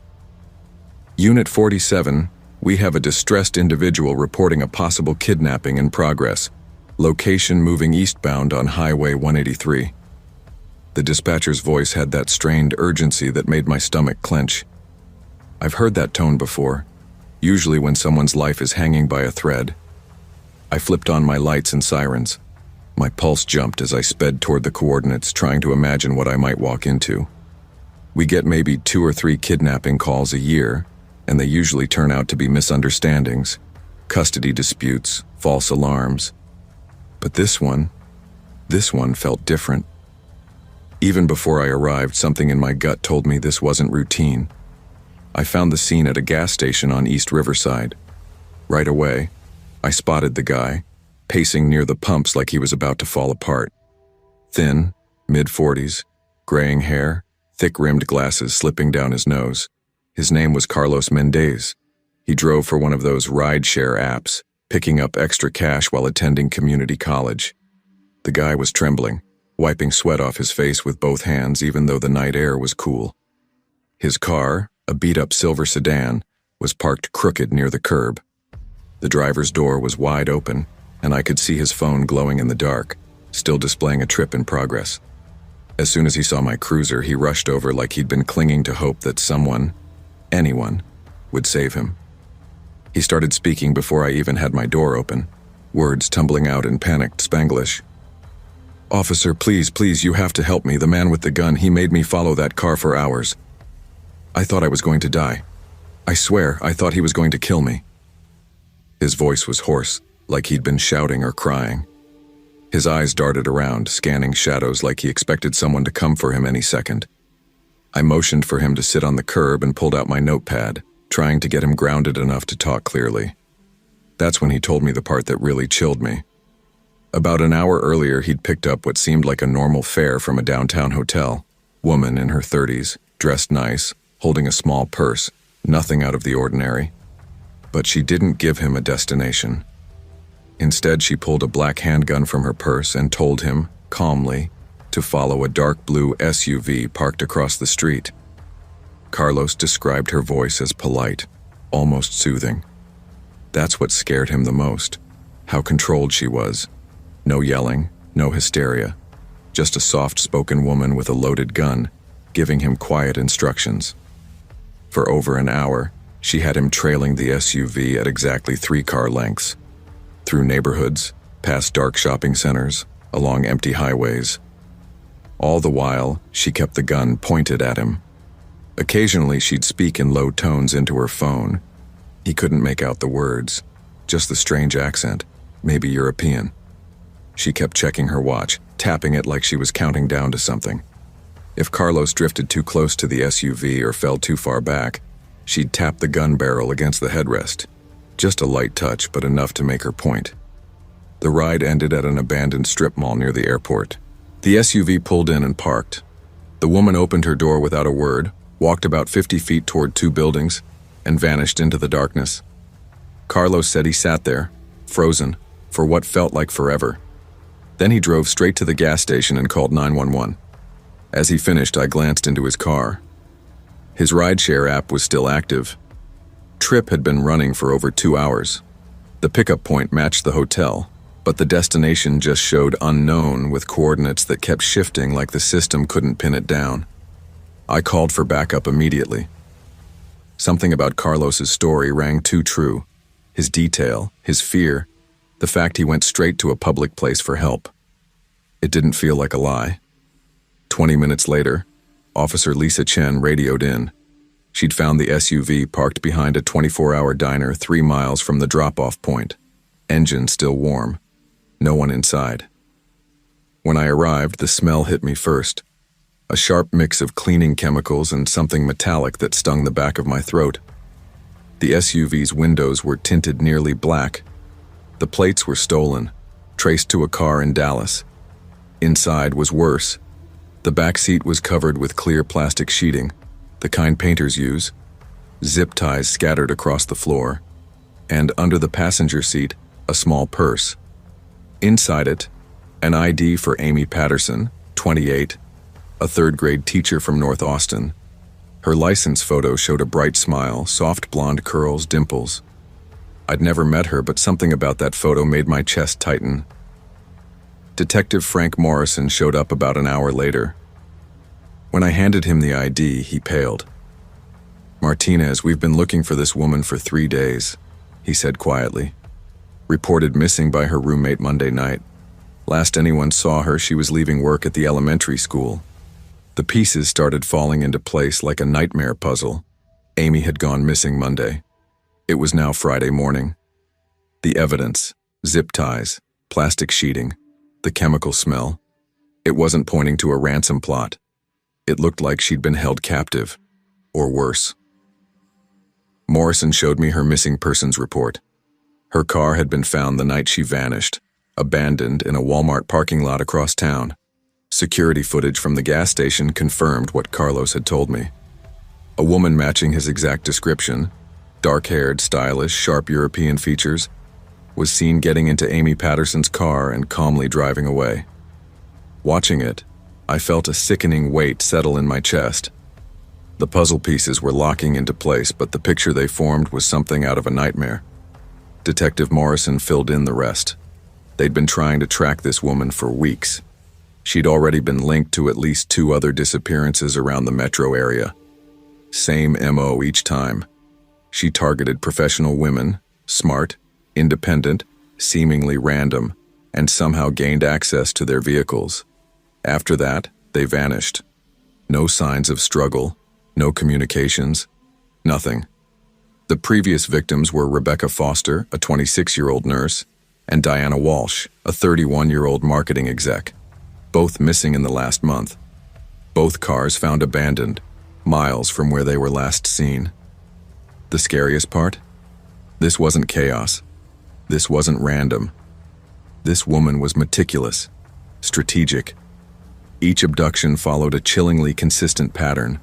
Speaker 1: "Unit 47, we have a distressed individual reporting a possible kidnapping in progress. Location moving eastbound on Highway 183. The dispatcher's voice had that strained urgency that made my stomach clench. I've heard that tone before, usually when someone's life is hanging by a thread. I flipped on my lights and sirens. My pulse jumped as I sped toward the coordinates, trying to imagine what I might walk into. We get maybe 2 or 3 kidnapping calls a year, and they usually turn out to be misunderstandings, custody disputes, false alarms. But this one felt different. Even before I arrived, something in my gut told me this wasn't routine. I found the scene at a gas station on East Riverside. Right away, I spotted the guy, pacing near the pumps like he was about to fall apart. Thin, mid-40s, graying hair, thick-rimmed glasses slipping down his nose. His name was Carlos Mendez. He drove for one of those ride-share apps, picking up extra cash while attending community college. The guy was trembling, wiping sweat off his face with both hands even though the night air was cool. His car, a beat-up silver sedan, was parked crooked near the curb. The driver's door was wide open, and I could see his phone glowing in the dark, still displaying a trip in progress. As soon as he saw my cruiser, he rushed over like he'd been clinging to hope that someone, anyone, would save him. He started speaking before I even had my door open, words tumbling out in panicked Spanglish. "Officer, please, you have to help me. The man with the gun, he made me follow that car for hours. I thought I was going to die. I swear, I thought he was going to kill me." His voice was hoarse, like he'd been shouting or crying. His eyes darted around, scanning shadows like he expected someone to come for him any second. I motioned for him to sit on the curb and pulled out my notepad, trying to get him grounded enough to talk clearly. That's when he told me the part that really chilled me. About an hour earlier, he'd picked up what seemed like a normal fare from a downtown hotel. Woman in her 30s, dressed nice, holding a small purse, nothing out of the ordinary. But she didn't give him a destination. Instead, she pulled a black handgun from her purse and told him, calmly, to follow a dark blue SUV parked across the street. Carlos described her voice as polite, almost soothing. That's what scared him the most, how controlled she was. No yelling, no hysteria, just a soft-spoken woman with a loaded gun, giving him quiet instructions. For over an hour, she had him trailing the SUV at exactly 3 car lengths, through neighborhoods, past dark shopping centers, along empty highways. All the while, she kept the gun pointed at him. Occasionally, she'd speak in low tones into her phone. He couldn't make out the words, just the strange accent, maybe European. She kept checking her watch, tapping it like she was counting down to something. If Carlos drifted too close to the SUV or fell too far back, she'd tap the gun barrel against the headrest. Just a light touch, but enough to make her point. The ride ended at an abandoned strip mall near the airport. The SUV pulled in and parked. The woman opened her door without a word, walked about 50 feet toward 2 buildings, and vanished into the darkness. Carlos said he sat there, frozen, for what felt like forever. Then he drove straight to the gas station and called 911. As he finished, I glanced into his car. His rideshare app was still active. Trip had been running for over 2 hours. The pickup point matched the hotel, but the destination just showed unknown with coordinates that kept shifting like the system couldn't pin it down. I called for backup immediately. Something about Carlos's story rang too true. His detail, his fear, the fact he went straight to a public place for help. It didn't feel like a lie. 20 minutes later, Officer Lisa Chen radioed in. She'd found the SUV parked behind a 24-hour diner 3 miles from the drop-off point. Engine still warm. No one inside. When I arrived, the smell hit me first. A sharp mix of cleaning chemicals and something metallic that stung the back of my throat. The SUV's windows were tinted nearly black. The plates were stolen, traced to a car in Dallas. Inside was worse. The back seat was covered with clear plastic sheeting, the kind painters use, zip ties scattered across the floor, and under the passenger seat, a small purse. Inside it, an ID for Amy Patterson, 28, a 3rd-grade teacher from North Austin. Her license photo showed a bright smile, soft blonde curls, dimples. I'd never met her, but something about that photo made my chest tighten. Detective Frank Morrison showed up about an hour later. When I handed him the ID, he paled. "Martinez, we've been looking for this woman for 3 days," he said quietly. "Reported missing by her roommate Monday night. Last anyone saw her, she was leaving work at the elementary school." The pieces started falling into place like a nightmare puzzle. Amy had gone missing Monday. It was now Friday morning. The evidence, zip ties, plastic sheeting, the chemical smell. It wasn't pointing to a ransom plot. It looked like she'd been held captive, or worse. Morrison showed me her missing persons report. Her car had been found the night she vanished, abandoned in a Walmart parking lot across town. Security footage from the gas station confirmed what Carlos had told me. A woman matching his exact description, dark-haired, stylish, sharp European features, was seen getting into Amy Patterson's car and calmly driving away. Watching it, I felt a sickening weight settle in my chest. The puzzle pieces were locking into place, but the picture they formed was something out of a nightmare. Detective Morrison filled in the rest. They'd been trying to track this woman for weeks. She'd already been linked to at least 2 other disappearances around the metro area. Same MO each time. She targeted professional women, smart, independent, seemingly random, and somehow gained access to their vehicles. After that, they vanished. No signs of struggle, no communications, nothing. The previous victims were Rebecca Foster, a 26-year-old nurse, and Diana Walsh, a 31-year-old marketing exec, both missing in the last month. Both cars found abandoned, miles from where they were last seen. The scariest part? This wasn't chaos. This wasn't random. This woman was meticulous, strategic. Each abduction followed a chillingly consistent pattern,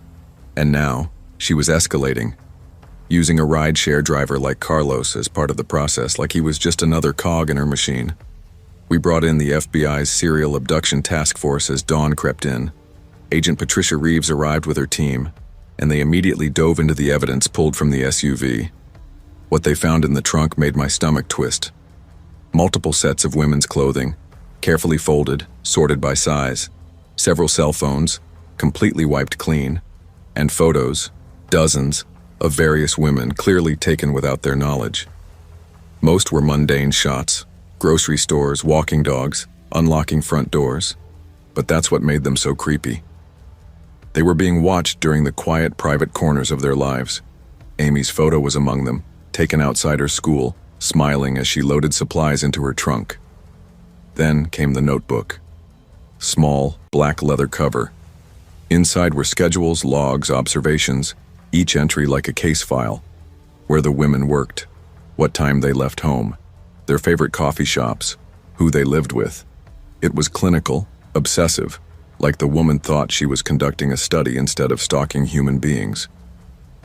Speaker 1: and now she was escalating, using a rideshare driver like Carlos as part of the process, like he was just another cog in her machine. We brought in the FBI's Serial Abduction Task Force as dawn crept in. Agent Patricia Reeves arrived with her team, and they immediately dove into the evidence pulled from the SUV. What they found in the trunk made my stomach twist. Multiple sets of women's clothing, carefully folded, sorted by size, several cell phones, completely wiped clean, and photos, dozens, of various women clearly taken without their knowledge. Most were mundane shots, grocery stores, walking dogs, unlocking front doors, but that's what made them so creepy. They were being watched during the quiet, private corners of their lives. Amy's photo was among them, taken outside her school, smiling as she loaded supplies into her trunk. Then came the notebook. Small, black leather cover. Inside were schedules, logs, observations, each entry like a case file. Where the women worked, what time they left home, their favorite coffee shops, who they lived with. It was clinical, obsessive, like the woman thought she was conducting a study instead of stalking human beings.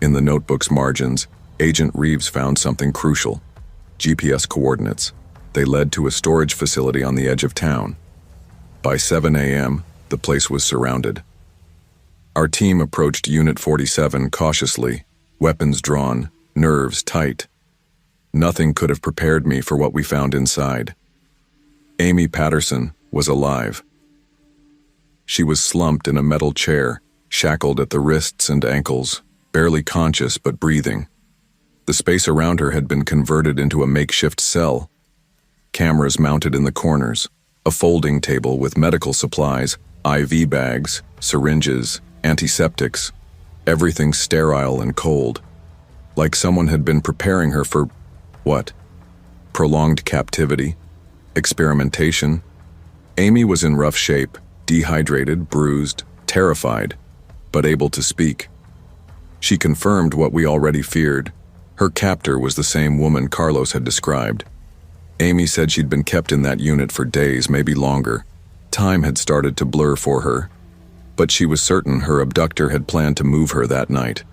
Speaker 1: In the notebook's margins, Agent Reeves found something crucial: GPS coordinates. They led to a storage facility on the edge of town. By 7 a.m., the place was surrounded. Our team approached Unit 47 cautiously, weapons drawn, nerves tight. Nothing could have prepared me for what we found inside. Amy Patterson was alive. She was slumped in a metal chair, shackled at the wrists and ankles, barely conscious but breathing. The space around her had been converted into a makeshift cell. Cameras mounted in the corners, a folding table with medical supplies, IV bags, syringes, antiseptics, everything sterile and cold, like someone had been preparing her for, what? Prolonged captivity? Experimentation? Amy was in rough shape, dehydrated, bruised, terrified, but able to speak. She confirmed what we already feared. Her captor was the same woman Carlos had described. Amy said she'd been kept in that unit for days, maybe longer. Time had started to blur for her, but she was certain her abductor had planned to move her that night.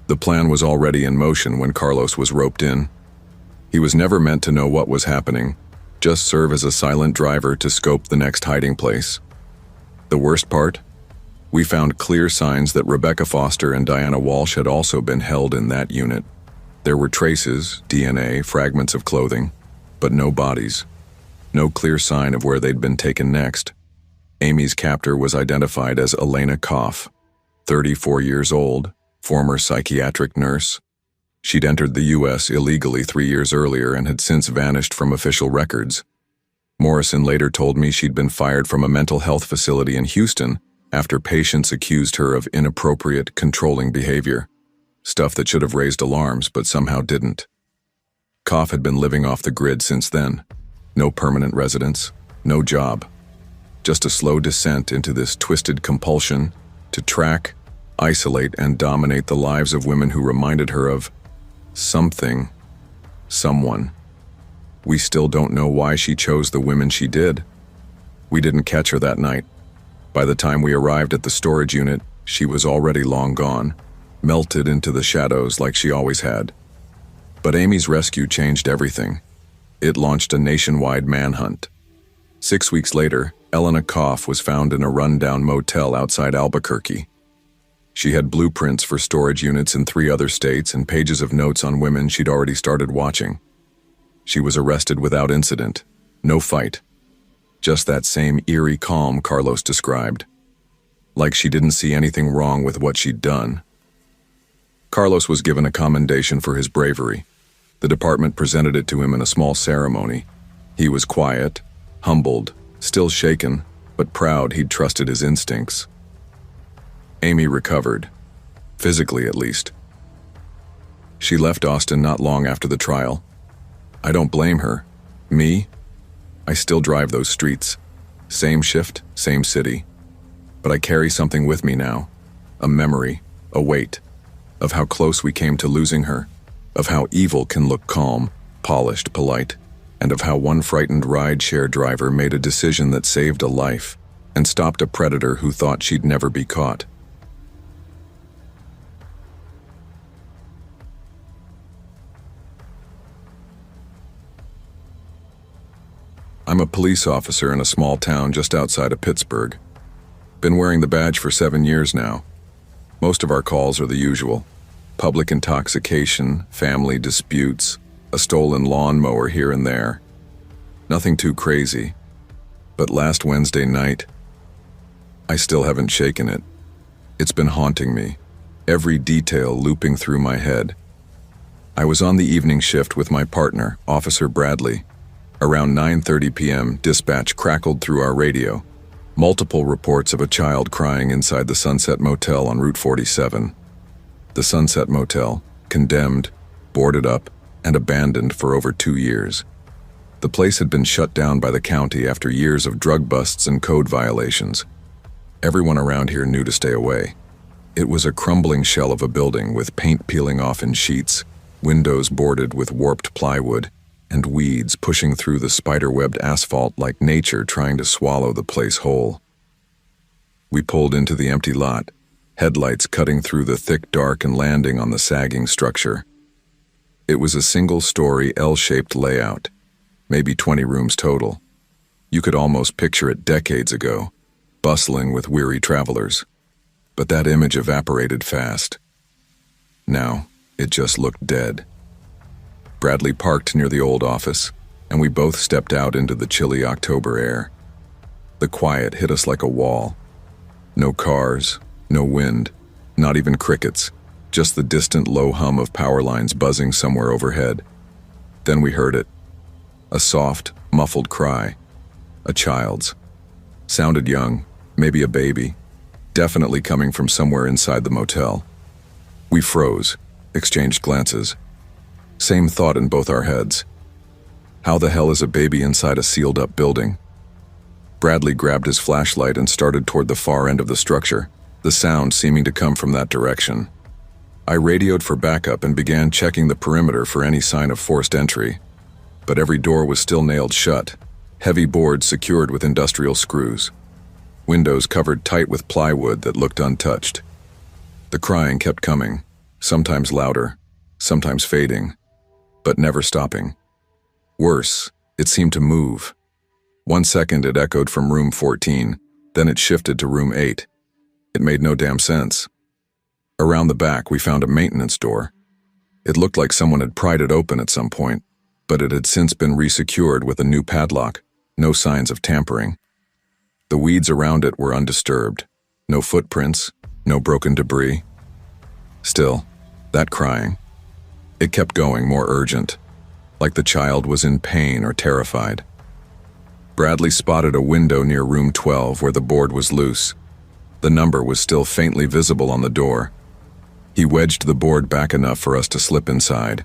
Speaker 1: The plan was already in motion when Carlos was roped in. He was never meant to know what was happening, just serve as a silent driver to scope the next hiding place. The worst part? We found clear signs that Rebecca Foster and Diana Walsh had also been held in that unit. There were traces, DNA, fragments of clothing, but no bodies. No clear sign of where they'd been taken next. Amy's captor was identified as Elena Koff, 34 years old, former psychiatric nurse. She'd entered the U.S. illegally 3 years earlier and had since vanished from official records. Morrison later told me she'd been fired from a mental health facility in Houston after patients accused her of inappropriate, controlling behavior. Stuff that should have raised alarms, but somehow didn't. Koff had been living off the grid since then. No permanent residence, no job. Just a slow descent into this twisted compulsion to track, isolate, and dominate the lives of women who reminded her of something, someone. We still don't know why she chose the women she did. We didn't catch her that night. By the time we arrived at the storage unit, she was already long gone, melted into the shadows like she always had. But Amy's rescue changed everything. It launched a nationwide manhunt. 6 weeks later, Elena Koff was found in a run-down motel outside Albuquerque. She had blueprints for storage units in 3 other states and pages of notes on women she'd already started watching. She was arrested without incident. No fight. Just that same eerie calm Carlos described. Like she didn't see anything wrong with what she'd done. Carlos was given a commendation for his bravery. The department presented it to him in a small ceremony. He was quiet, humbled, still shaken, but proud he'd trusted his instincts. Amy recovered, physically at least. She left Austin not long after the trial. I don't blame her. Me? I still drive those streets. Same shift, same city. But I carry something with me now. A memory, a weight, of how close we came to losing her, of how evil can look calm, polished, polite, and of how one frightened ride-share driver made a decision that saved a life and stopped a predator who thought she'd never be caught. I'm a police officer in a small town just outside of Pittsburgh. Been wearing the badge for 7 years now. Most of our calls are the usual. Public intoxication, family disputes, a stolen lawnmower here and there. Nothing too crazy. But last Wednesday night, I still haven't shaken it. It's been haunting me, every detail looping through my head. I was on the evening shift with my partner, Officer Bradley. Around 9:30 p.m., dispatch crackled through our radio. Multiple reports of a child crying inside the Sunset Motel on Route 47. The Sunset Motel, condemned, boarded up, and abandoned for over 2 years. The place had been shut down by the county after years of drug busts and code violations. Everyone around here knew to stay away. It was a crumbling shell of a building with paint peeling off in sheets, windows boarded with warped plywood, and weeds pushing through the spider-webbed asphalt like nature trying to swallow the place whole. We pulled into the empty lot, headlights cutting through the thick dark and landing on the sagging structure. It was a single-story L-shaped layout, maybe 20 rooms total. You could almost picture it decades ago, bustling with weary travelers. But that image evaporated fast. Now, it just looked dead. Bradley parked near the old office, and we both stepped out into the chilly October air. The quiet hit us like a wall. No cars, no wind, not even crickets, just the distant low hum of power lines buzzing somewhere overhead. Then we heard it. A soft, muffled cry. A child's. Sounded young, maybe a baby, definitely coming from somewhere inside the motel. We froze, exchanged glances. Same thought in both our heads. How the hell is a baby inside a sealed-up building? Bradley grabbed his flashlight and started toward the far end of the structure, the sound seeming to come from that direction. I radioed for backup and began checking the perimeter for any sign of forced entry. But every door was still nailed shut, heavy boards secured with industrial screws. Windows covered tight with plywood that looked untouched. The crying kept coming, sometimes louder, sometimes fading, but never stopping. Worse, it seemed to move. 1 second it echoed from room 14, then it shifted to room 8. It made no damn sense. Around the back, we found a maintenance door. It looked like someone had pried it open at some point, but it had since been resecured with a new padlock, no signs of tampering. The weeds around it were undisturbed, no footprints, no broken debris. Still, that crying, it kept going, more urgent, like the child was in pain or terrified. Bradley spotted a window near room 12 where the board was loose. The number was still faintly visible on the door. He wedged the board back enough for us to slip inside.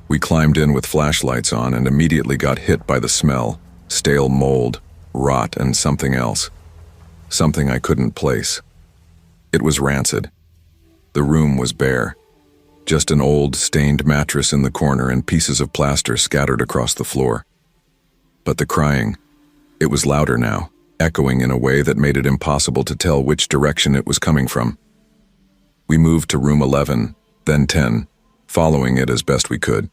Speaker 1: We climbed in with flashlights on and immediately got hit by the smell, stale mold, rot, and something else. Something I couldn't place. It was rancid. The room was bare. Just an old, stained mattress in the corner and pieces of plaster scattered across the floor. But the crying, it was louder now, echoing in a way that made it impossible to tell which direction it was coming from. We moved to room 11, then 10, following it as best we could.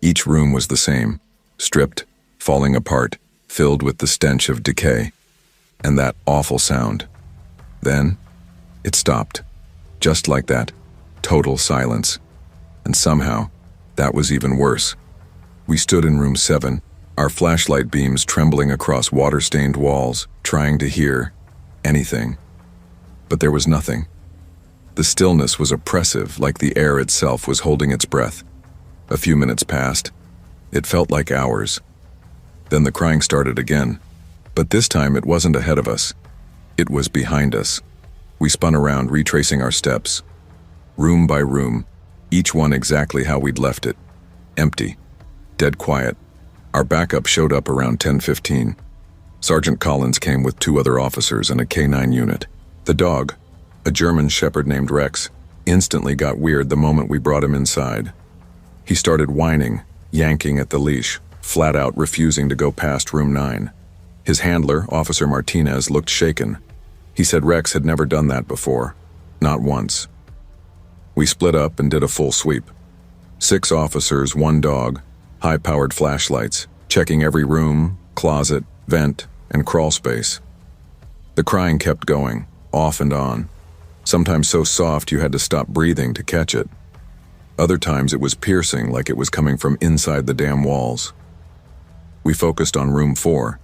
Speaker 1: Each room was the same, stripped, falling apart, filled with the stench of decay, and that awful sound. Then, it stopped, just like that. Total silence. And somehow, that was even worse. We stood in room 7, our flashlight beams trembling across water-stained walls, trying to hear anything. But there was nothing. The stillness was oppressive, like the air itself was holding its breath. A few minutes passed. It felt like hours. Then the crying started again. But this time it wasn't ahead of us. It was behind us. We spun around, retracing our steps. Room by room, each one exactly how we'd left it. Empty. Dead quiet. Our backup showed up around 10:15. Sergeant Collins came with 2 other officers and a K9 unit. The dog, a German shepherd named Rex, instantly got weird the moment we brought him inside. He started whining, yanking at the leash, flat out refusing to go past room 9. His handler, Officer Martinez, looked shaken. He said Rex had never done that before, not once. We split up and did a full sweep. 6 officers, 1 dog, high-powered flashlights, checking every room, closet, vent, and crawl space. The crying kept going, off and on, sometimes so soft you had to stop breathing to catch it. Other times it was piercing, like it was coming from inside the damn walls. We focused on room 4.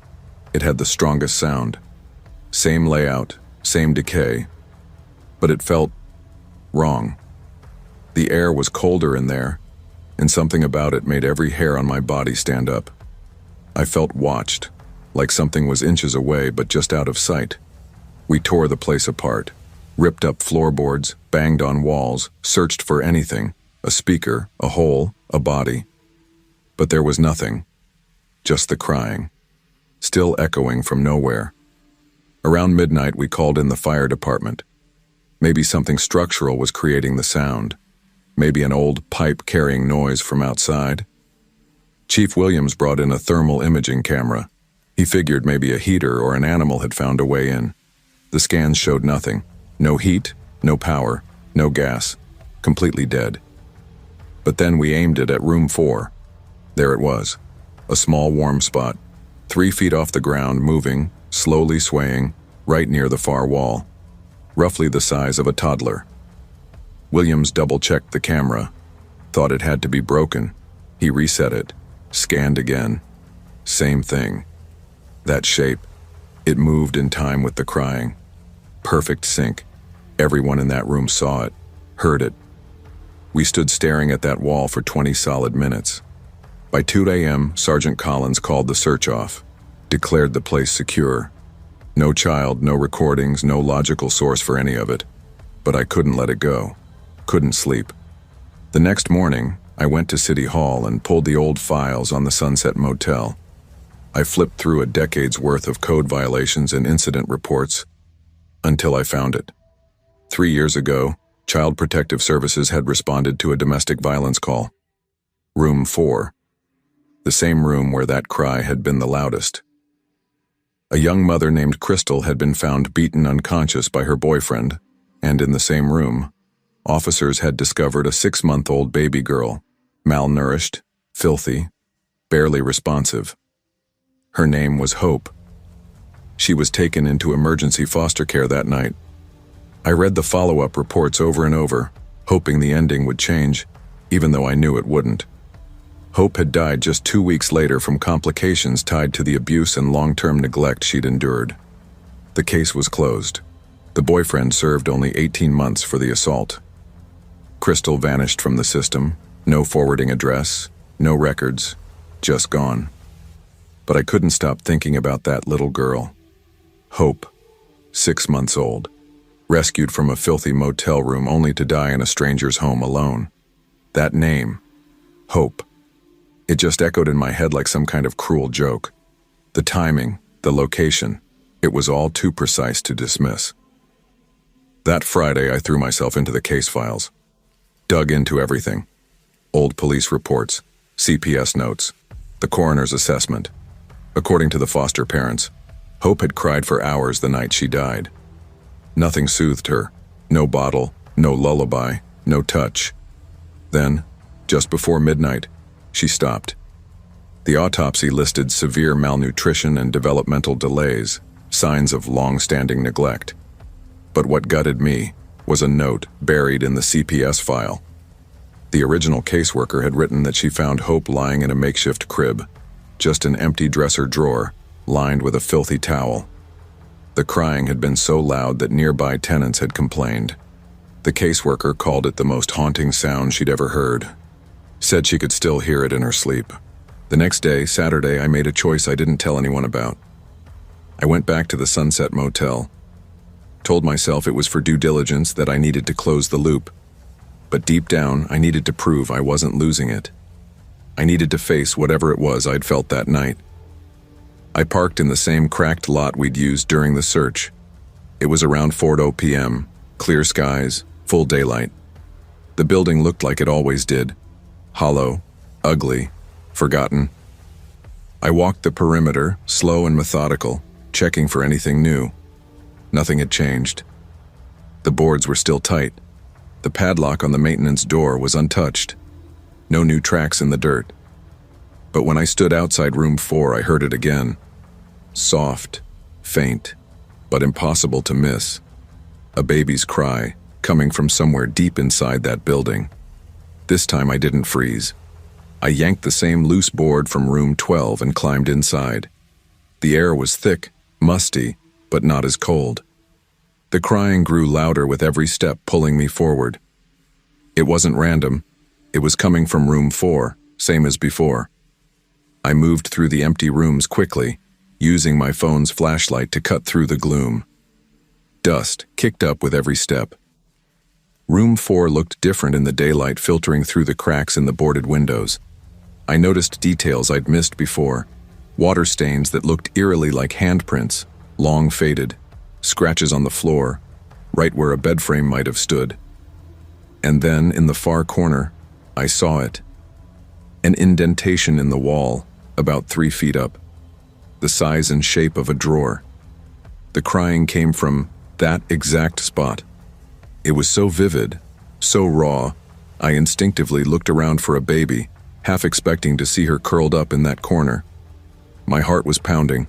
Speaker 1: It had the strongest sound. Same layout, same decay, but it felt wrong. The air was colder in there, and something about it made every hair on my body stand up. I felt watched, like something was inches away but just out of sight. We tore the place apart, ripped up floorboards, banged on walls, searched for anything, a speaker, a hole, a body. But there was nothing, just the crying, still echoing from nowhere. Around midnight, we called in the fire department. Maybe something structural was creating the sound. Maybe an old pipe carrying noise from outside. Chief Williams brought in a thermal imaging camera. He figured maybe a heater or an animal had found a way in. The scans showed nothing. No heat, no power, no gas. Completely dead. But then we aimed it at room 4. There it was. A small warm spot. 3 feet off the ground, moving, slowly swaying, right near the far wall. Roughly the size of a toddler. Williams double-checked the camera. Thought it had to be broken. He reset it. Scanned again. Same thing. That shape. It moved in time with the crying. Perfect sync. Everyone in that room saw it, heard it. We stood staring at that wall for 20 solid minutes. By 2 a.m., Sergeant Collins called the search off, declared the place secure. No child, no recordings, no logical source for any of it. But I couldn't let it go. Couldn't sleep. The next morning, I went to City Hall and pulled the old files on the Sunset Motel. I flipped through a decade's worth of code violations and incident reports until I found it. 3 years ago, Child Protective Services had responded to a domestic violence call. Room 4. The same room where that cry had been the loudest. A young mother named Crystal had been found beaten unconscious by her boyfriend, and in the same room, officers had discovered a 6-month-old baby girl, malnourished, filthy, barely responsive. Her name was Hope. She was taken into emergency foster care that night. I read the follow-up reports over and over, hoping the ending would change, even though I knew it wouldn't. Hope had died just 2 weeks later from complications tied to the abuse and long-term neglect she'd endured. The case was closed. The boyfriend served only 18 months for the assault. Crystal vanished from the system, no forwarding address, no records, just gone. But I couldn't stop thinking about that little girl. Hope, 6 months old, rescued from a filthy motel room only to die in a stranger's home alone. That name, Hope. It just echoed in my head like some kind of cruel joke. The timing, the location, it was all too precise to dismiss. That Friday, I threw myself into the case files. Dug into everything. Old police reports, CPS notes, the coroner's assessment. According to the foster parents, Hope had cried for hours the night she died. Nothing soothed her. No bottle, no lullaby, no touch. Then, just before midnight, she stopped. The autopsy listed severe malnutrition and developmental delays, signs of long-standing neglect. But what gutted me was a note buried in the CPS file. The original caseworker had written that she found Hope lying in a makeshift crib, just an empty dresser drawer, lined with a filthy towel. The crying had been so loud that nearby tenants had complained. The caseworker called it the most haunting sound she'd ever heard. Said she could still hear it in her sleep. The next day, Saturday, I made a choice I didn't tell anyone about. I went back to the Sunset Motel. Told myself it was for due diligence, that I needed to close the loop. But deep down, I needed to prove I wasn't losing it. I needed to face whatever it was I'd felt that night. I parked in the same cracked lot we'd used during the search. It was around 4:00 p.m., clear skies, full daylight. The building looked like it always did. Hollow, ugly, forgotten. I walked the perimeter, slow and methodical, checking for anything new. Nothing had changed. The boards were still tight. The padlock on the maintenance door was untouched. No new tracks in the dirt. But when I stood outside room 4, I heard it again. Soft, faint, but impossible to miss. A baby's cry, coming from somewhere deep inside that building. This time I didn't freeze. I yanked the same loose board from room 12 and climbed inside. The air was thick, musty, but not as cold. The crying grew louder with every step, pulling me forward. It wasn't random. It was coming from room 4, same as before. I moved through the empty rooms quickly, using my phone's flashlight to cut through the gloom. Dust kicked up with every step. Room 4 looked different in the daylight filtering through the cracks in the boarded windows. I noticed details I'd missed before. Water stains that looked eerily like handprints, long faded, scratches on the floor, right where a bed frame might have stood. And then, in the far corner, I saw it. An indentation in the wall, about 3 feet up. The size and shape of a drawer. The crying came from that exact spot. It was so vivid, so raw, I instinctively looked around for a baby, half expecting to see her curled up in that corner. My heart was pounding.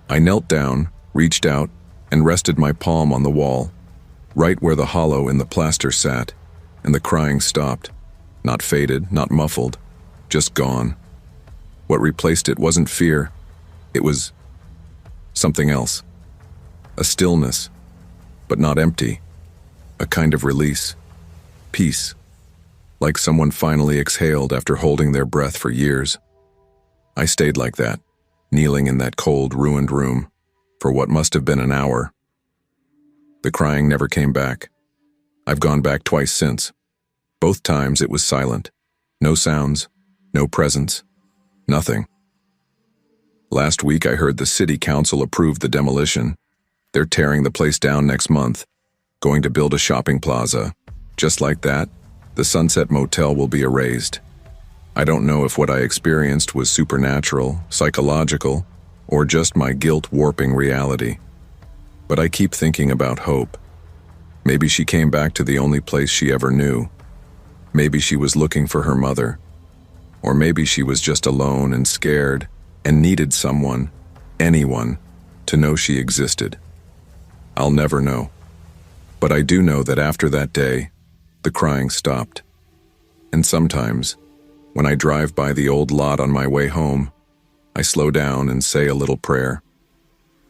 Speaker 1: I knelt down, reached out, and rested my palm on the wall, right where the hollow in the plaster sat, and the crying stopped. Not faded, not muffled, just gone. What replaced it wasn't fear. It was something else. A stillness, but not empty. A kind of release. Peace. Like someone finally exhaled after holding their breath for years. I stayed like that, kneeling in that cold, ruined room, for what must have been an hour. The crying never came back. I've gone back twice since. Both times it was silent. No sounds, no presence, nothing. Last week I heard the city council approved the demolition. They're tearing the place down next month, going to build a shopping plaza. Just like that, the Sunset Motel will be erased. I don't know if what I experienced was supernatural, psychological, or just my guilt warping reality. But I keep thinking about Hope. Maybe she came back to the only place she ever knew. Maybe she was looking for her mother. Or maybe she was just alone and scared and needed someone, anyone, to know she existed. I'll never know. But I do know that after that day, the crying stopped. And sometimes, when I drive by the old lot on my way home, I slow down and say a little prayer.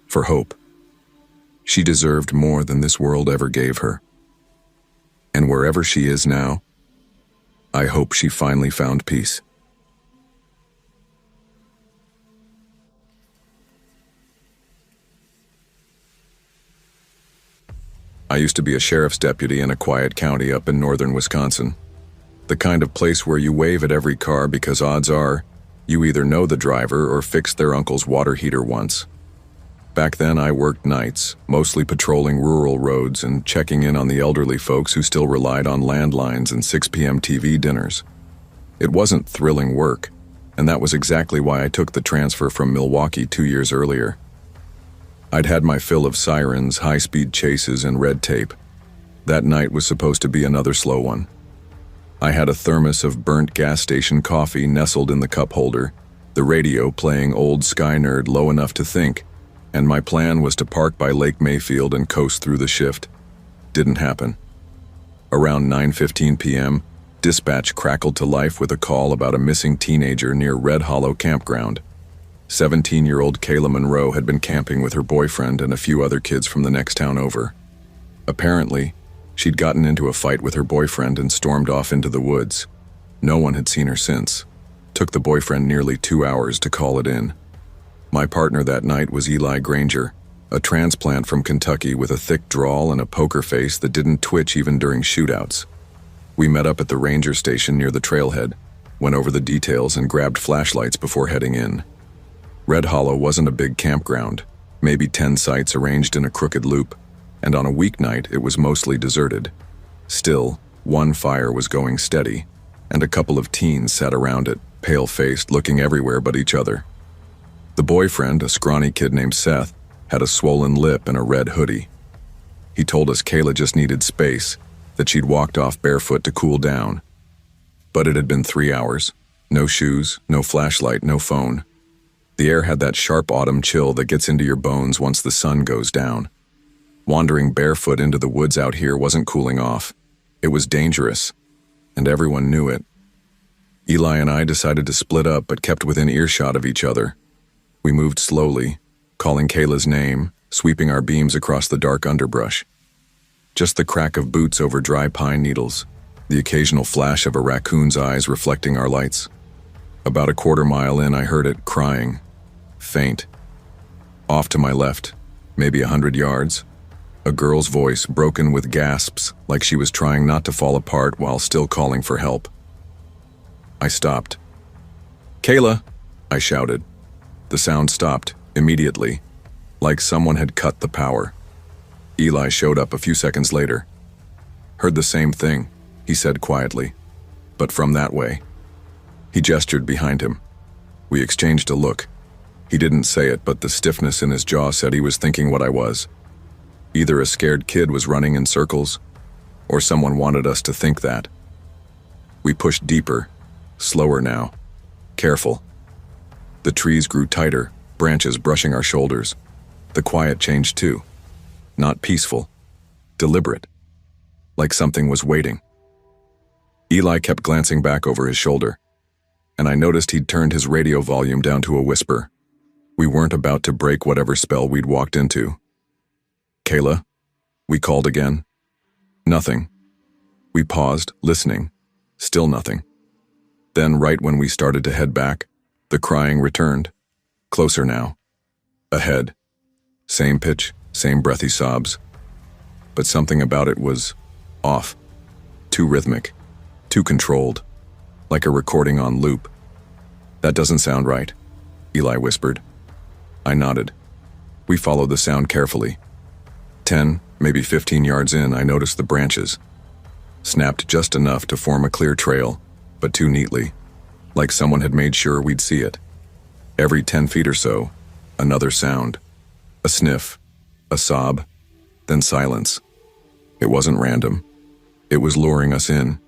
Speaker 1: For Hope. She deserved more than this world ever gave her. And wherever she is now, I hope she finally found peace. I used to be a sheriff's deputy in a quiet county up in northern Wisconsin. The kind of place where you wave at every car because odds are you either know the driver or fixed their uncle's water heater once. Back then I worked nights, mostly patrolling rural roads and checking in on the elderly folks who still relied on landlines and 6 p.m. TV dinners. It wasn't thrilling work, and that was exactly why I took the transfer from Milwaukee 2 years earlier. I'd had my fill of sirens, high-speed chases, and red tape. That night was supposed to be another slow one. I had a thermos of burnt gas station coffee nestled in the cup holder, the radio playing old Sky Nerd low enough to think, and my plan was to park by Lake Mayfield and coast through the shift. Didn't happen. Around 9:15 p.m., dispatch crackled to life with a call about a missing teenager near Red Hollow Campground. 17-year-old Kayla Monroe had been camping with her boyfriend and a few other kids from the next town over. Apparently, she'd gotten into a fight with her boyfriend and stormed off into the woods. No one had seen her since. Took the boyfriend nearly 2 hours to call it in. My partner that night was Eli Granger, a transplant from Kentucky with a thick drawl and a poker face that didn't twitch even during shootouts. We met up at the ranger station near the trailhead. went over the details, and grabbed flashlights before heading in. Red Hollow wasn't a big campground, maybe 10 sites arranged in a crooked loop, and on a weeknight it was mostly deserted. Still, one fire was going steady, and a couple of teens sat around it, pale-faced, looking everywhere but each other. The boyfriend, a scrawny kid named Seth, had a swollen lip and a red hoodie. He told us Kayla just needed space, that she'd walked off barefoot to cool down. But it had been 3 hours. No shoes, no flashlight, no phone. The air had that sharp autumn chill that gets into your bones once the sun goes down. Wandering barefoot into the woods out here wasn't cooling off. It was dangerous, and everyone knew it. Eli and I decided to split up but kept within earshot of each other. We moved slowly, calling Kayla's name, sweeping our beams across the dark underbrush. Just the crack of boots over dry pine needles, the occasional flash of a raccoon's eyes reflecting our lights. About a quarter mile in, I heard it crying, faint. Off to my left, maybe 100 yards, a girl's voice broken with gasps like she was trying not to fall apart while still calling for help. I stopped. "Kayla!" I shouted. The sound stopped immediately, like someone had cut the power. Eli showed up a few seconds later. "Heard the same thing," he said quietly, "but from that way." He gestured behind him. We exchanged a look. He didn't say it, but the stiffness in his jaw said he was thinking what I was. Either a scared kid was running in circles, or someone wanted us to think that. We pushed deeper, slower now, careful. The trees grew tighter, branches brushing our shoulders. The quiet changed too. Not peaceful, deliberate, like something was waiting. Eli kept glancing back over his shoulder, and I noticed he'd turned his radio volume down to a whisper. We weren't about to break whatever spell we'd walked into. "Kayla?" we called again. Nothing. We paused, listening. Still nothing. Then, right when we started to head back, the crying returned. Closer now. Ahead. Same pitch, same breathy sobs. But something about it was off. Too rhythmic. Too controlled. Like a recording on loop. "That doesn't sound right," Eli whispered. I nodded. We followed the sound carefully. 10, maybe 15 yards in, I noticed the branches. Snapped just enough to form a clear trail, but too neatly. Like someone had made sure we'd see it. Every 10 feet or so, another sound. A sniff, a sob, then silence. It wasn't random. It was luring us in.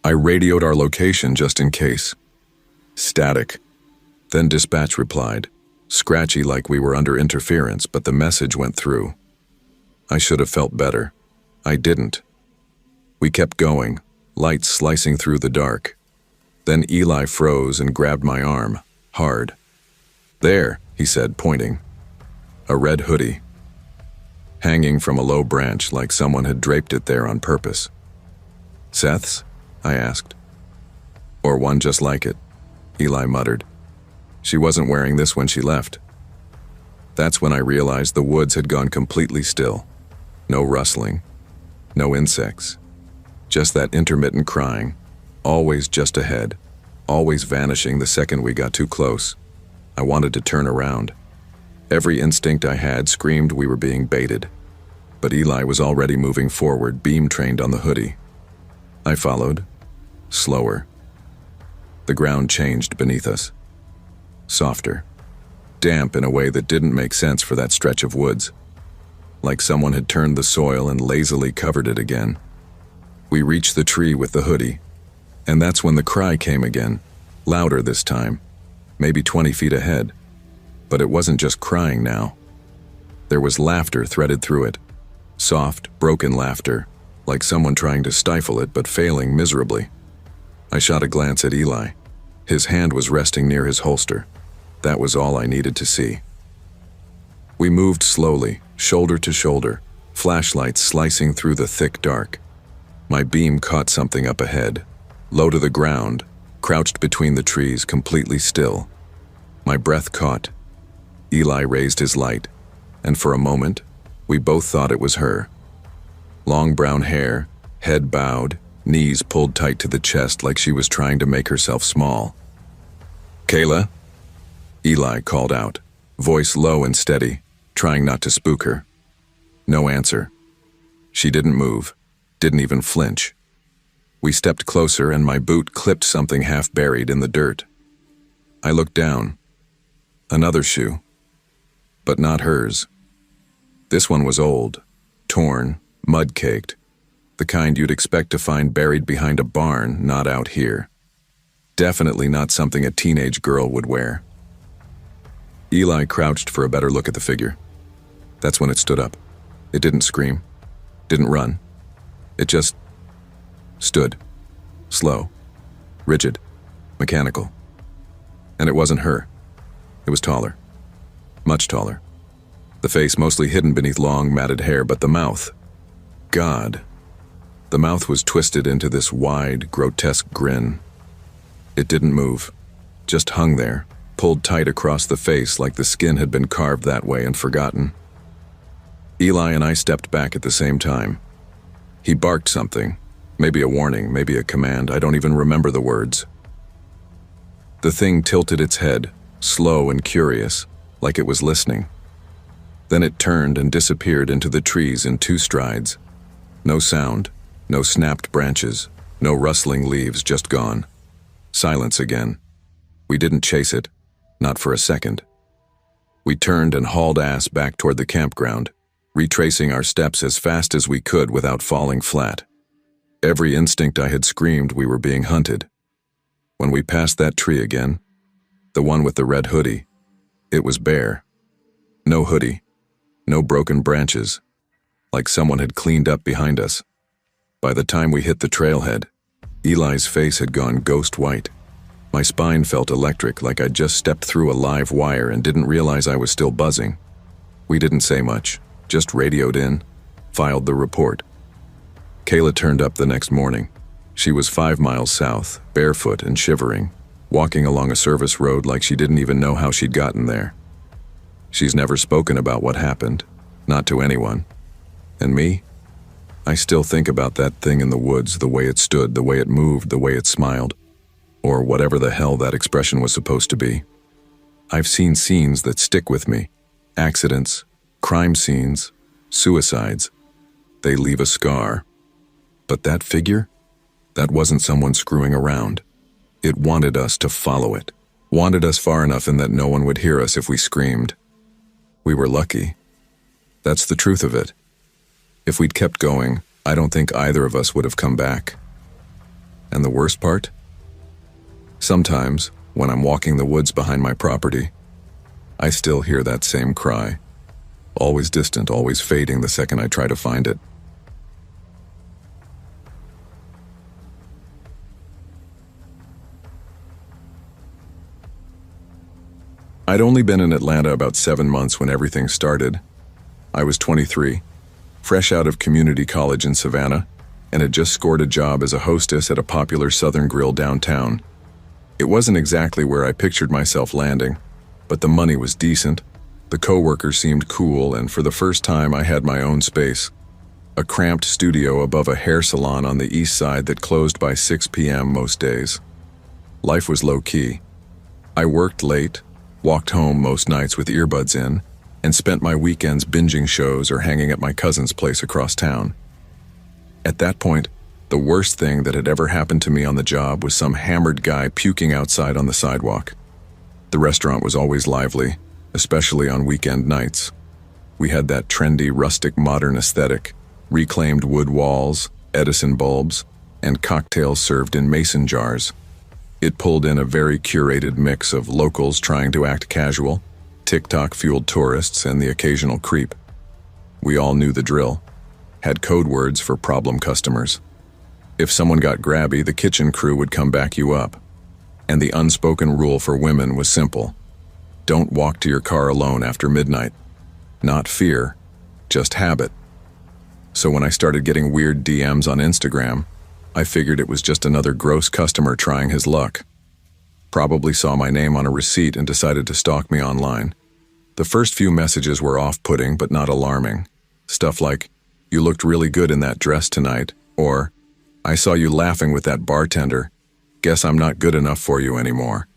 Speaker 1: I radioed our location just in case. Static. Then dispatch replied, scratchy like we were under interference, but the message went through. I should have felt better. I didn't. We kept going, lights slicing through the dark. Then Eli froze and grabbed my arm, hard. "There," he said, pointing. A red hoodie. Hanging from a low branch like someone had draped it there on purpose. "Seth's?" I asked. "Or one just like it," Eli muttered. "She wasn't wearing this when she left." That's when I realized the woods had gone completely still. No rustling, no insects. Just that intermittent crying, always just ahead, always vanishing the second we got too close. I wanted to turn around. Every instinct I had screamed we were being baited. But Eli was already moving forward, beam trained on the hoodie. I followed, slower. The ground changed beneath us. Softer. Damp in a way that didn't make sense for that stretch of woods. Like someone had turned the soil and lazily covered it again. We reached the tree with the hoodie, and that's when the cry came again, louder this time, maybe 20 feet ahead. But it wasn't just crying now. There was laughter threaded through it. Soft, broken laughter, like someone trying to stifle it but failing miserably. I shot a glance at Eli. His hand was resting near his holster. That was all I needed to see. We moved slowly, shoulder to shoulder, flashlights slicing through the thick dark. My beam caught something up ahead, low to the ground, crouched between the trees, completely still. My breath caught. Eli raised his light, and for a moment, we both thought it was her. Long brown hair, head bowed, knees pulled tight to the chest like she was trying to make herself small. "Kayla?" Eli called out, voice low and steady, trying not to spook her. No answer. She didn't move, didn't even flinch. We stepped closer and my boot clipped something half buried in the dirt. I looked down. Another shoe. But not hers. This one was old, torn, mud-caked, the kind you'd expect to find buried behind a barn, not out here. Definitely not something a teenage girl would wear. Eli crouched for a better look at the figure. That's when it stood up. It didn't scream, didn't run. It just stood, slow, rigid, mechanical. And it wasn't her. It was taller, much taller. The face mostly hidden beneath long, matted hair, but the mouth. God. The mouth was twisted into this wide, grotesque grin. It didn't move, just hung there, pulled tight across the face like the skin had been carved that way and forgotten. Eli and I stepped back at the same time. He barked something, maybe a warning, maybe a command, I don't even remember the words. The thing tilted its head, slow and curious, like it was listening. Then it turned and disappeared into the trees in 2 strides. No sound, no snapped branches, no rustling leaves, just gone. Silence again. We didn't chase it, not for a second. We turned and hauled ass back toward the campground, retracing our steps as fast as we could without falling flat. Every instinct I had screamed we were being hunted. When we passed that tree again, the one with the red hoodie, it was bare. No hoodie, no broken branches, like someone had cleaned up behind us. By the time we hit the trailhead, Eli's face had gone ghost white. My spine felt electric, like I'd just stepped through a live wire and didn't realize I was still buzzing. We didn't say much, just radioed in, filed the report. Kayla turned up the next morning. She was 5 miles south, barefoot and shivering, walking along a service road like she didn't even know how she'd gotten there. She's never spoken about what happened, not to anyone. And me? I still think about that thing in the woods, the way it stood, the way it moved, the way it smiled, or whatever the hell that expression was supposed to be. I've seen scenes that stick with me. Accidents, crime scenes, suicides. They leave a scar. But that figure? That wasn't someone screwing around. It wanted us to follow it. Wanted us far enough in that no one would hear us if we screamed. We were lucky. That's the truth of it. If we'd kept going, I don't think either of us would have come back. And the worst part? Sometimes, when I'm walking the woods behind my property, I still hear that same cry. Always distant, always fading the second I try to find it. I'd only been in Atlanta about 7 months when everything started. I was 23, fresh out of community college in Savannah, and had just scored a job as a hostess at a popular Southern grill downtown. It wasn't exactly where I pictured myself landing, but the money was decent, the coworkers seemed cool, and for the first time I had my own space. A cramped studio above a hair salon on the east side that closed by 6 p.m. most days. Life was low-key. I worked late, walked home most nights with earbuds in, and spent my weekends binging shows or hanging at my cousin's place across town. At that point, the worst thing that had ever happened to me on the job was some hammered guy puking outside on the sidewalk. The restaurant was always lively, especially on weekend nights. We had that trendy, rustic, modern aesthetic, reclaimed wood walls, Edison bulbs, and cocktails served in mason jars. It pulled in a very curated mix of locals trying to act casual, TikTok-fueled tourists, and the occasional creep. We all knew the drill, had code words for problem customers. If someone got grabby, the kitchen crew would come back you up. And the unspoken rule for women was simple. Don't walk to your car alone after midnight. Not fear, just habit. So when I started getting weird DMs on Instagram, I figured it was just another gross customer trying his luck. Probably saw my name on a receipt and decided to stalk me online. The first few messages were off-putting but not alarming. Stuff like, "You looked really good in that dress tonight," or, I saw you laughing with that bartender. Guess I'm not good enough for you anymore.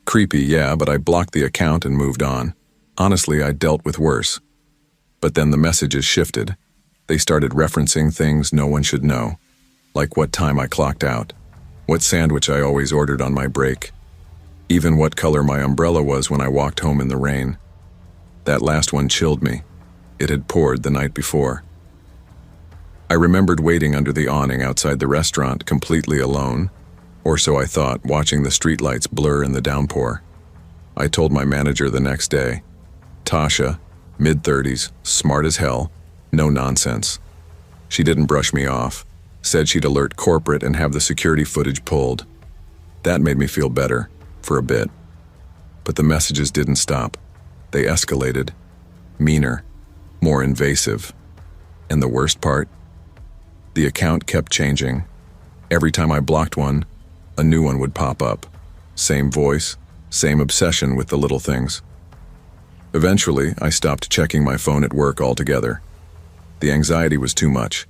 Speaker 1: Creepy, yeah, but I blocked the account and moved on. Honestly, I dealt with worse. But then the messages shifted. They started referencing things no one should know, like what time I clocked out, what sandwich I always ordered on my break, even what color my umbrella was when I walked home in the rain. That last one chilled me. It had poured the night before. I remembered waiting under the awning outside the restaurant completely alone, or so I thought, watching the streetlights blur in the downpour. I told my manager the next day. Tasha, mid-30s, smart as hell, no nonsense. She didn't brush me off, said she'd alert corporate and have the security footage pulled. That made me feel better, for a bit. But the messages didn't stop. They escalated. Meaner, more invasive. And the worst part? The account kept changing. Every time I blocked one, a new one would pop up. Same voice, same obsession with the little things. Eventually, I stopped checking my phone at work altogether. The anxiety was too much.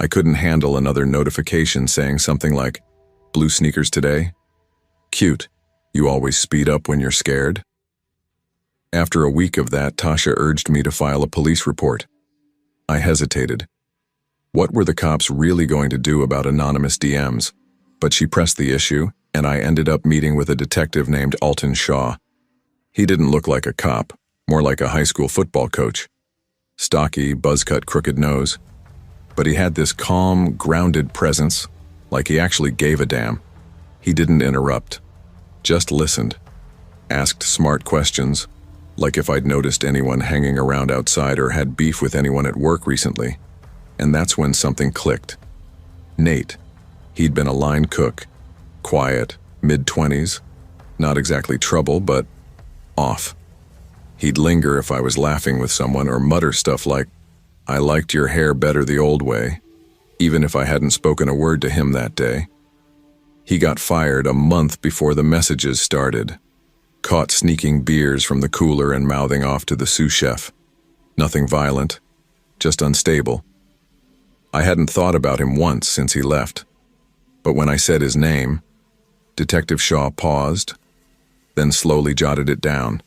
Speaker 1: I couldn't handle another notification saying something like, "Blue sneakers today? Cute. You always speed up when you're scared?" After a week of that, Tasha urged me to file a police report. I hesitated. What were the cops really going to do about anonymous DMs? But she pressed the issue, and I ended up meeting with a detective named Alton Shaw. He didn't look like a cop, more like a high school football coach. Stocky, buzz-cut, crooked nose. But he had this calm, grounded presence, like he actually gave a damn. He didn't interrupt, just listened. Asked smart questions, like if I'd noticed anyone hanging around outside or had beef with anyone at work recently. And that's when something clicked. Nate. He'd been a line cook. Quiet, mid-20s. Not exactly trouble, but off. He'd linger if I was laughing with someone or mutter stuff like, "I liked your hair better the old way," even if I hadn't spoken a word to him that day. He got fired a month before the messages started. Caught sneaking beers from the cooler and mouthing off to the sous chef. Nothing violent, just unstable. I hadn't thought about him once since he left. But when I said his name, Detective Shaw paused, then slowly jotted it down.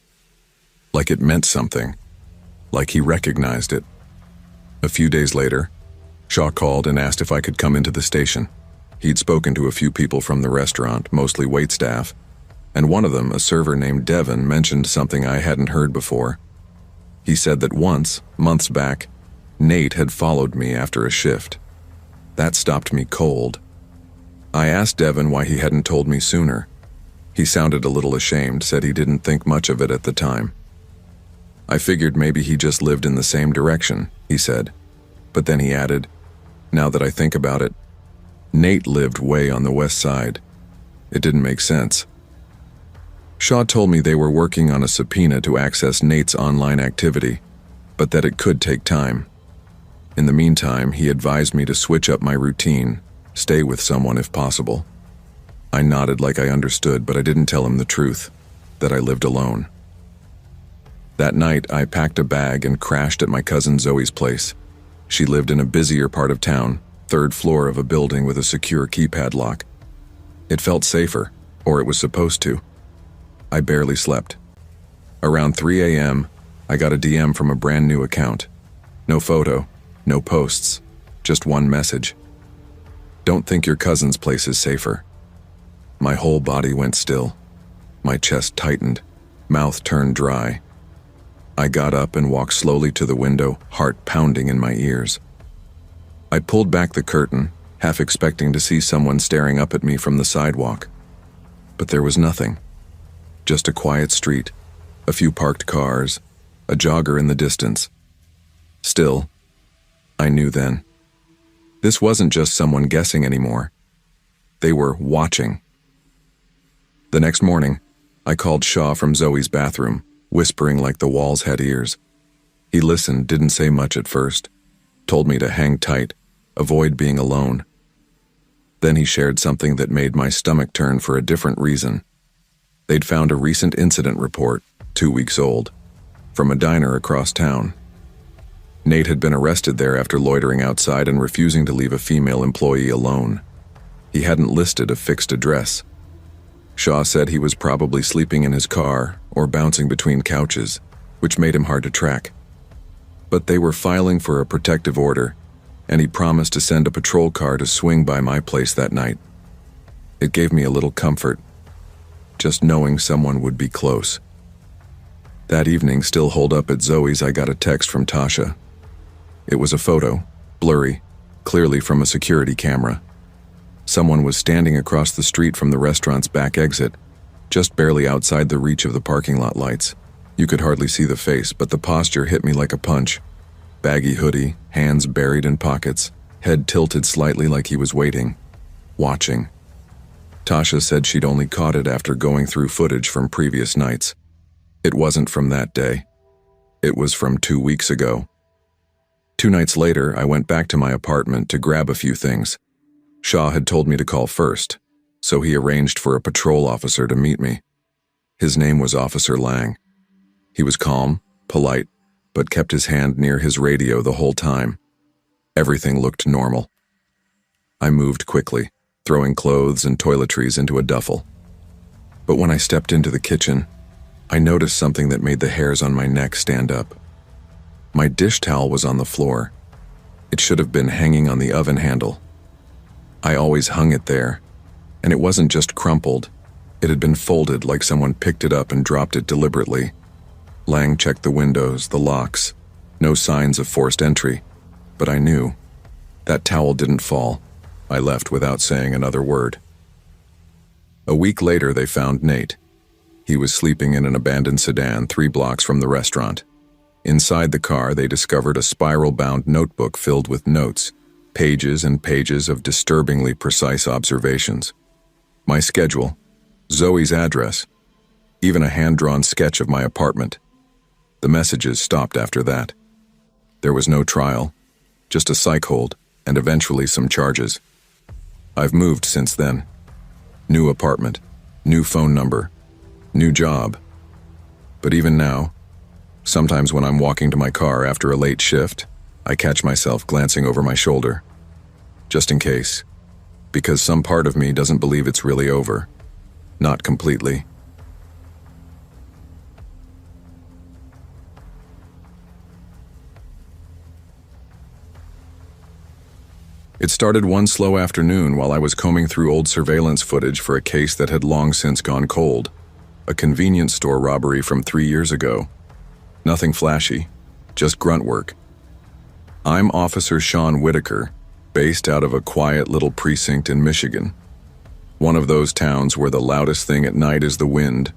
Speaker 1: Like it meant something. Like he recognized it. A few days later, Shaw called and asked if I could come into the station. He'd spoken to a few people from the restaurant, mostly waitstaff, and one of them, a server named Devin, mentioned something I hadn't heard before. He said that once, months back, Nate had followed me after a shift. That stopped me cold. I asked Devin why he hadn't told me sooner. He sounded a little ashamed, said he didn't think much of it at the time. I figured maybe he just lived in the same direction, he said. But then he added, "Now that I think about it, Nate lived way on the west side. It didn't make sense." Shaw told me they were working on a subpoena to access Nate's online activity, but that it could take time. In the meantime, he advised me to switch up my routine, stay with someone if possible. I nodded like I understood, but I didn't tell him the truth, that I lived alone. That night, I packed a bag and crashed at my cousin Zoe's place. She lived in a busier part of town, third floor of a building with a secure keypad lock. It felt safer, or it was supposed to. I barely slept. Around 3 a.m., I got a DM from a brand new account. No photo, no posts, just one message. "Don't think your cousin's place is safer." My whole body went still. My chest tightened, mouth turned dry. I got up and walked slowly to the window, heart pounding in my ears. I pulled back the curtain, half expecting to see someone staring up at me from the sidewalk. But there was nothing. Just a quiet street, a few parked cars, a jogger in the distance. Still, I knew then. This wasn't just someone guessing anymore. They were watching. The next morning, I called Shaw from Zoe's bathroom, whispering like the walls had ears. He listened, didn't say much at first, told me to hang tight, avoid being alone. Then he shared something that made my stomach turn for a different reason. They'd found a recent incident report, 2 weeks old, from a diner across town. Nate had been arrested there after loitering outside and refusing to leave a female employee alone. He hadn't listed a fixed address. Shaw said he was probably sleeping in his car or bouncing between couches, which made him hard to track. But they were filing for a protective order, and he promised to send a patrol car to swing by my place that night. It gave me a little comfort, just knowing someone would be close. That evening, still holed up at Zoe's, I got a text from Tasha. It was a photo, blurry, clearly from a security camera. Someone was standing across the street from the restaurant's back exit, just barely outside the reach of the parking lot lights. You could hardly see the face, but the posture hit me like a punch. Baggy hoodie, hands buried in pockets, head tilted slightly like he was waiting, watching. Tasha said she'd only caught it after going through footage from previous nights. It wasn't from that day. It was from 2 weeks ago. 2 nights later, I went back to my apartment to grab a few things. Shaw had told me to call first, so he arranged for a patrol officer to meet me. His name was Officer Lang. He was calm, polite, but kept his hand near his radio the whole time. Everything looked normal. I moved quickly, throwing clothes and toiletries into a duffel. But when I stepped into the kitchen, I noticed something that made the hairs on my neck stand up. My dish towel was on the floor. It should have been hanging on the oven handle. I always hung it there, and it wasn't just crumpled. It had been folded like someone picked it up and dropped it deliberately. Lang checked the windows, the locks. No signs of forced entry, but I knew. That towel didn't fall. I left without saying another word. A week later, they found Nate. He was sleeping in an abandoned sedan 3 blocks from the restaurant. Inside the car, they discovered a spiral-bound notebook filled with notes, pages and pages of disturbingly precise observations. My schedule, Zoe's address, even a hand-drawn sketch of my apartment. The messages stopped after that. There was no trial, just a psych hold and eventually some charges. I've moved since then. New apartment, new phone number, new job. But even now, sometimes when I'm walking to my car after a late shift, I catch myself glancing over my shoulder. Just in case. Because some part of me doesn't believe it's really over. Not completely. It started one slow afternoon while I was combing through old surveillance footage for a case that had long since gone cold. A convenience store robbery from 3 years ago. Nothing flashy, just grunt work. I'm Officer Sean Whitaker, based out of a quiet little precinct in Michigan. One of those towns where the loudest thing at night is the wind,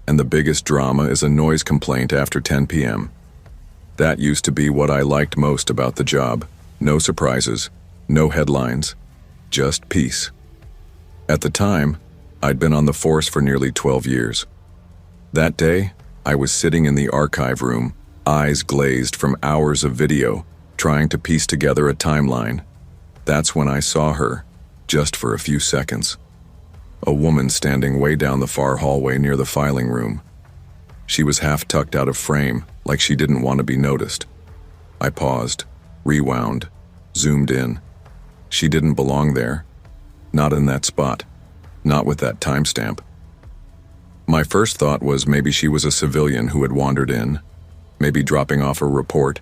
Speaker 1: and the biggest drama is a noise complaint after 10 p.m. That used to be what I liked most about the job. No surprises, no headlines, just peace. At the time, I'd been on the force for nearly 12 years. That day, I was sitting in the archive room, eyes glazed from hours of video, trying to piece together a timeline. That's when I saw her, just for a few seconds. A woman standing way down the far hallway near the filing room. She was half tucked out of frame, like she didn't want to be noticed. I paused, rewound, zoomed in. She didn't belong there. Not in that spot. Not with that timestamp. My first thought was maybe she was a civilian who had wandered in, maybe dropping off a report,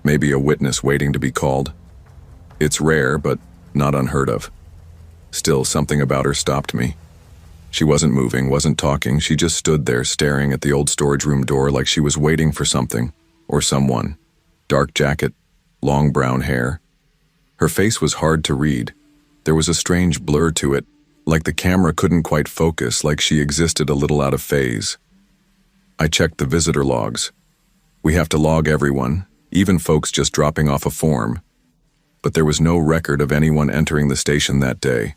Speaker 1: maybe a witness waiting to be called. It's rare, but not unheard of. Still, something about her stopped me. She wasn't moving, wasn't talking, she just stood there staring at the old storage room door like she was waiting for something, or someone. Dark jacket, long brown hair. Her face was hard to read. There was a strange blur to it, like the camera couldn't quite focus, like she existed a little out of phase. I checked the visitor logs. We have to log everyone, even folks just dropping off a form. But there was no record of anyone entering the station that day.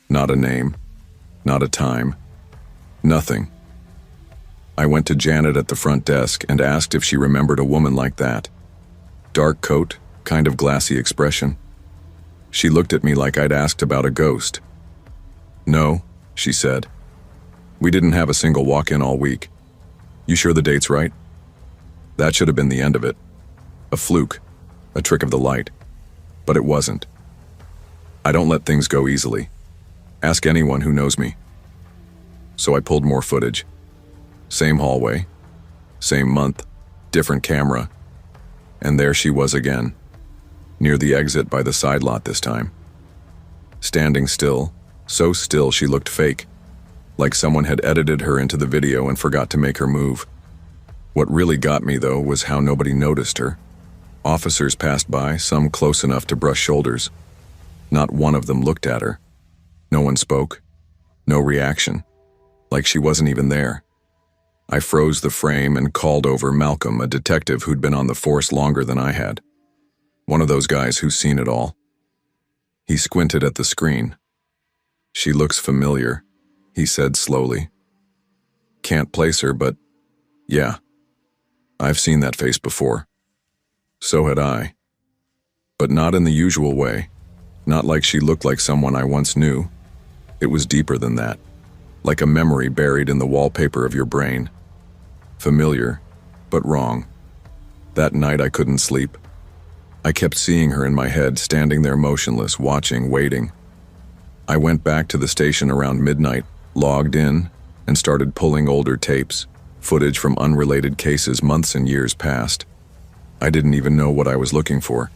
Speaker 1: Not a name, not a time, nothing. I went to Janet at the front desk and asked if she remembered a woman like that. Dark coat, kind of glassy expression. She looked at me like I'd asked about a ghost. No, she said. We didn't have a single walk-in all week. You sure the date's right? That should have been the end of it. A fluke. a trick of the light. But it wasn't. I don't let things go easily. Ask anyone who knows me. So I pulled more footage. Same hallway, same month, different camera. And there she was again, near the exit by the side lot this time. Standing still, so still she looked fake, like someone had edited her into the video and forgot to make her move. What really got me, though, was how nobody noticed her. Officers passed by, some close enough to brush shoulders. Not one of them looked at her. No one spoke. No reaction. Like she wasn't even there. I froze the frame and called over Malcolm, a detective who'd been on the force longer than I had. One of those guys who's seen it all. He squinted at the screen. "She looks familiar," he said slowly. "Can't place her, but yeah, I've seen that face before." So had I. But not in the usual way. Not like she looked like someone I once knew. It was deeper than that. Like a memory buried in the wallpaper of your brain. Familiar, but wrong. That night I couldn't sleep. I kept seeing her in my head, standing there motionless, watching, waiting. I went back to the station around midnight, logged in, and started pulling older tapes, footage from unrelated cases months and years past. I didn't even know what I was looking for.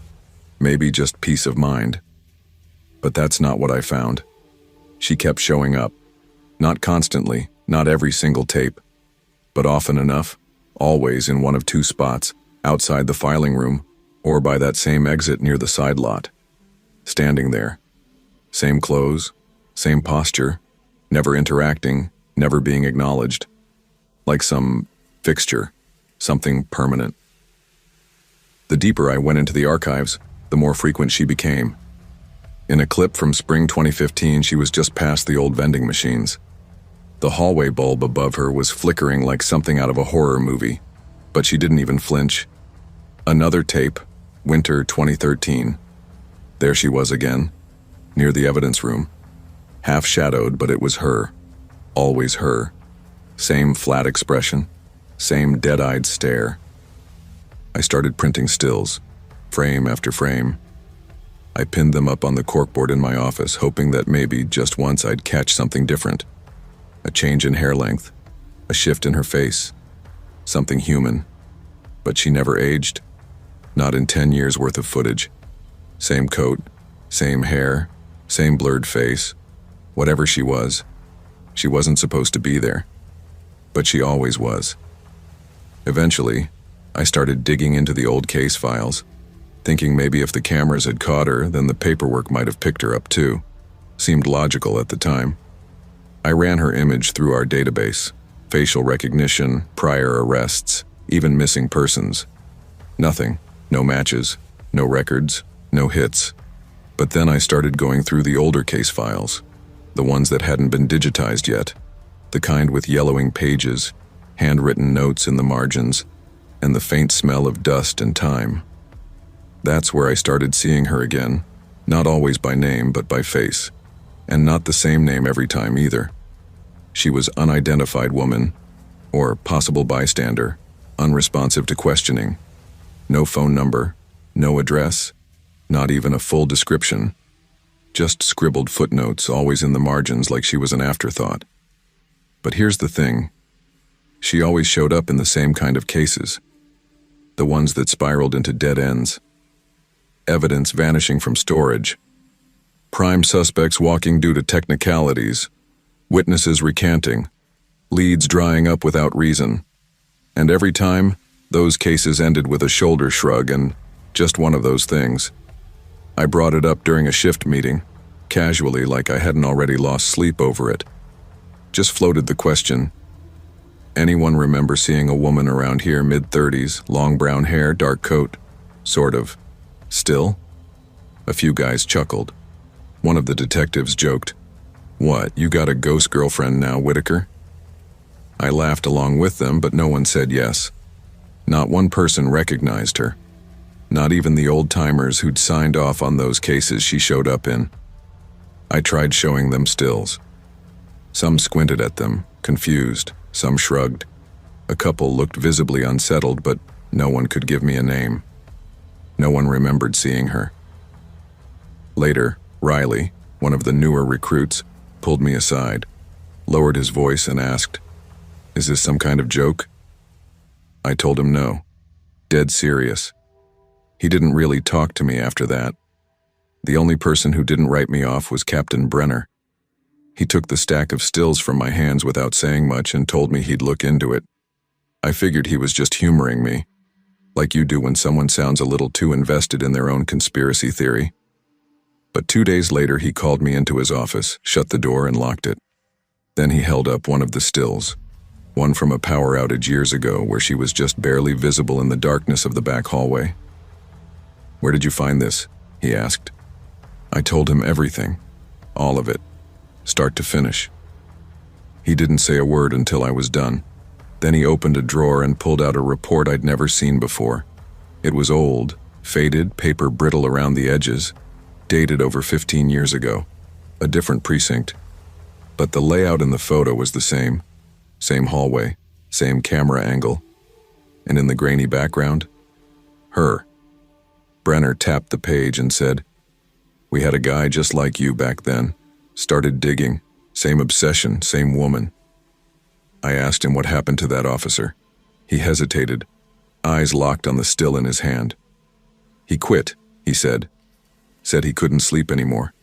Speaker 1: Maybe just peace of mind. But that's not what I found. She kept showing up. Not constantly, not every single tape, but often enough, always in one of two spots, outside the filing room, or by that same exit near the side lot. Standing there. Same clothes, same posture, never interacting, never being acknowledged. Like some fixture, something permanent. The deeper I went into the archives, the more frequent she became. In a clip from spring 2015, she was just past the old vending machines. The hallway bulb above her was flickering like something out of a horror movie, but she didn't even flinch. Another tape, winter 2013. There she was again, near the evidence room. Half shadowed, but it was her. Always her. Same flat expression, same dead-eyed stare. I started printing stills, frame after frame. I pinned them up on the corkboard in my office, hoping that maybe, just once, I'd catch something different. A change in hair length, a shift in her face, something human. But she never aged, not in 10 years worth of footage. Same coat, same hair, same blurred face. Whatever she wasn't supposed to be there. But she always was. Eventually, I started digging into the old case files, thinking maybe if the cameras had caught her, then the paperwork might have picked her up too. Seemed logical at the time. I ran her image through our database, facial recognition, prior arrests, even missing persons. Nothing, no matches, no records, no hits. But then I started going through the older case files, the ones that hadn't been digitized yet, the kind with yellowing pages, handwritten notes in the margins, and the faint smell of dust and time. That's where I started seeing her again, not always by name but by face, and not the same name every time either. She was unidentified woman, or possible bystander, unresponsive to questioning. No phone number, no address, not even a full description. Just scribbled footnotes, always in the margins like she was an afterthought. But here's the thing. She always showed up in the same kind of cases. The ones that spiraled into dead ends. Evidence vanishing from storage. Prime suspects walking due to technicalities. Witnesses recanting. Leads drying up without reason. And every time, those cases ended with a shoulder shrug and just one of those things. I brought it up during a shift meeting, casually like I hadn't already lost sleep over it. Just floated the question, anyone remember seeing a woman around here mid-30s, long brown hair, dark coat? Sort of. Still? A few guys chuckled. One of the detectives joked, "What, you got a ghost girlfriend now, Whitaker?" I laughed along with them, but no one said yes. Not one person recognized her. Not even the old-timers who'd signed off on those cases she showed up in. I tried showing them stills. Some squinted at them, confused, some shrugged. A couple looked visibly unsettled, but no one could give me a name. No one remembered seeing her. Later, Riley, one of the newer recruits, pulled me aside, lowered his voice and asked, "Is this some kind of joke?" I told him no. Dead serious. He didn't really talk to me after that. The only person who didn't write me off was Captain Brenner. He took the stack of stills from my hands without saying much and told me he'd look into it. I figured he was just humoring me, like you do when someone sounds a little too invested in their own conspiracy theory. But 2 days later he called me into his office, shut the door and locked it. Then he held up one of the stills, one from a power outage years ago where she was just barely visible in the darkness of the back hallway. "Where did you find this?" he asked. I told him everything, all of it, start to finish. He didn't say a word until I was done. Then he opened a drawer and pulled out a report I'd never seen before. It was old, faded, paper brittle around the edges, dated over 15 years ago, a different precinct. But the layout in the photo was the same. Same hallway, same camera angle. And in the grainy background, her. Brenner tapped the page and said, "We had a guy just like you back then. Started digging. Same obsession, same woman." I asked him what happened to that officer. He hesitated, eyes locked on the still in his hand. "He quit," he said. Said he couldn't sleep anymore.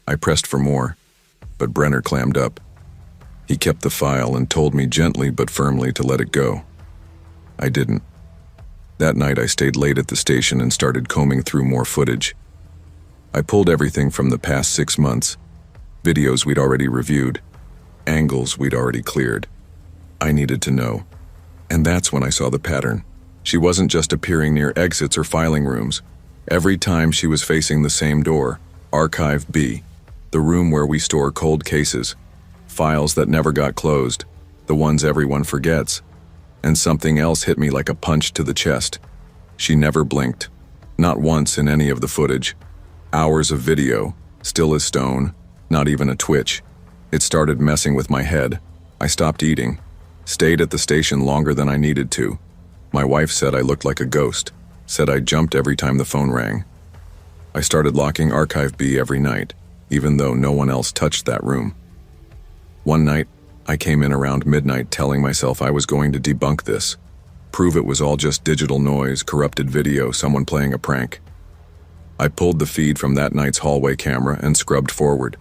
Speaker 1: I pressed for more, but Brenner clammed up. He kept the file and told me gently but firmly to let it go. I didn't. That night I stayed late at the station and started combing through more footage. I pulled everything from the past 6 months, videos we'd already reviewed, angles we'd already cleared. I needed to know. And that's when I saw the pattern. She wasn't just appearing near exits or filing rooms. Every time she was facing the same door, Archive B, the room where we store cold cases, files that never got closed, the ones everyone forgets. And something else hit me like a punch to the chest. She never blinked, not once in any of the footage. Hours of video, still as stone, not even a twitch. It started messing with my head. I stopped eating, stayed at the station longer than I needed to. My wife said I looked like a ghost, said I jumped every time the phone rang. I started locking Archive B every night, even though no one else touched that room. One night, I came in around midnight telling myself I was going to debunk this, prove it was all just digital noise, corrupted video, someone playing a prank. I pulled the feed from that night's hallway camera and scrubbed forward.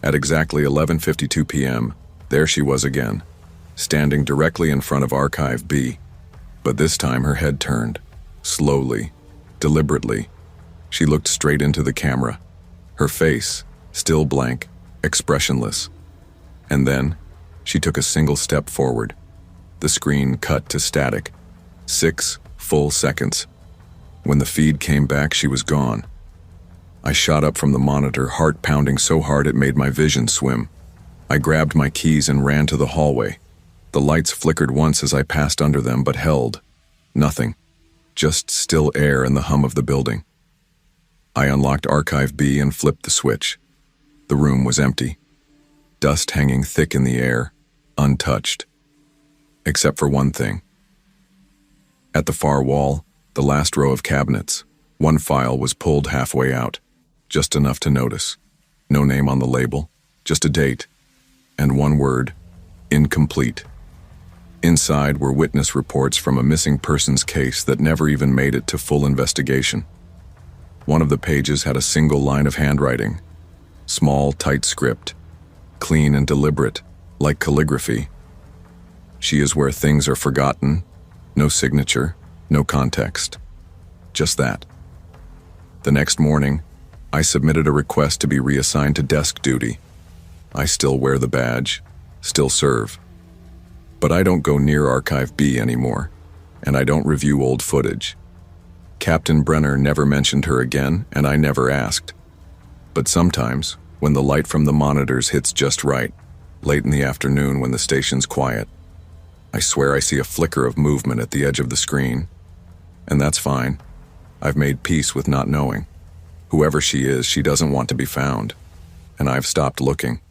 Speaker 1: At exactly 11:52 p.m., there she was again, standing directly in front of Archive B. But this time her head turned, slowly, deliberately. She looked straight into the camera, her face still blank, expressionless. And then, she took a single step forward. The screen cut to static. 6 full seconds. When the feed came back, she was gone. I shot up from the monitor, heart pounding so hard it made my vision swim. I grabbed my keys and ran to the hallway. The lights flickered once as I passed under them, but held. Nothing. Just still air and the hum of the building. I unlocked Archive B and flipped the switch. The room was empty. Dust hanging thick in the air, untouched. Except for one thing. At the far wall, the last row of cabinets, one file was pulled halfway out, just enough to notice. No name on the label, just a date, and one word, incomplete. Inside were witness reports from a missing persons case that never even made it to full investigation. One of the pages had a single line of handwriting, small, tight script, clean and deliberate, like calligraphy. She is where things are forgotten, no signature, no context. Just that. The next morning, I submitted a request to be reassigned to desk duty. I still wear the badge, still serve. But I don't go near Archive B anymore, and I don't review old footage. Captain Brenner never mentioned her again, and I never asked. But sometimes, when the light from the monitors hits just right, late in the afternoon when the station's quiet, I swear I see a flicker of movement at the edge of the screen. And that's fine. I've made peace with not knowing. Whoever she is, she doesn't want to be found. And I've stopped looking.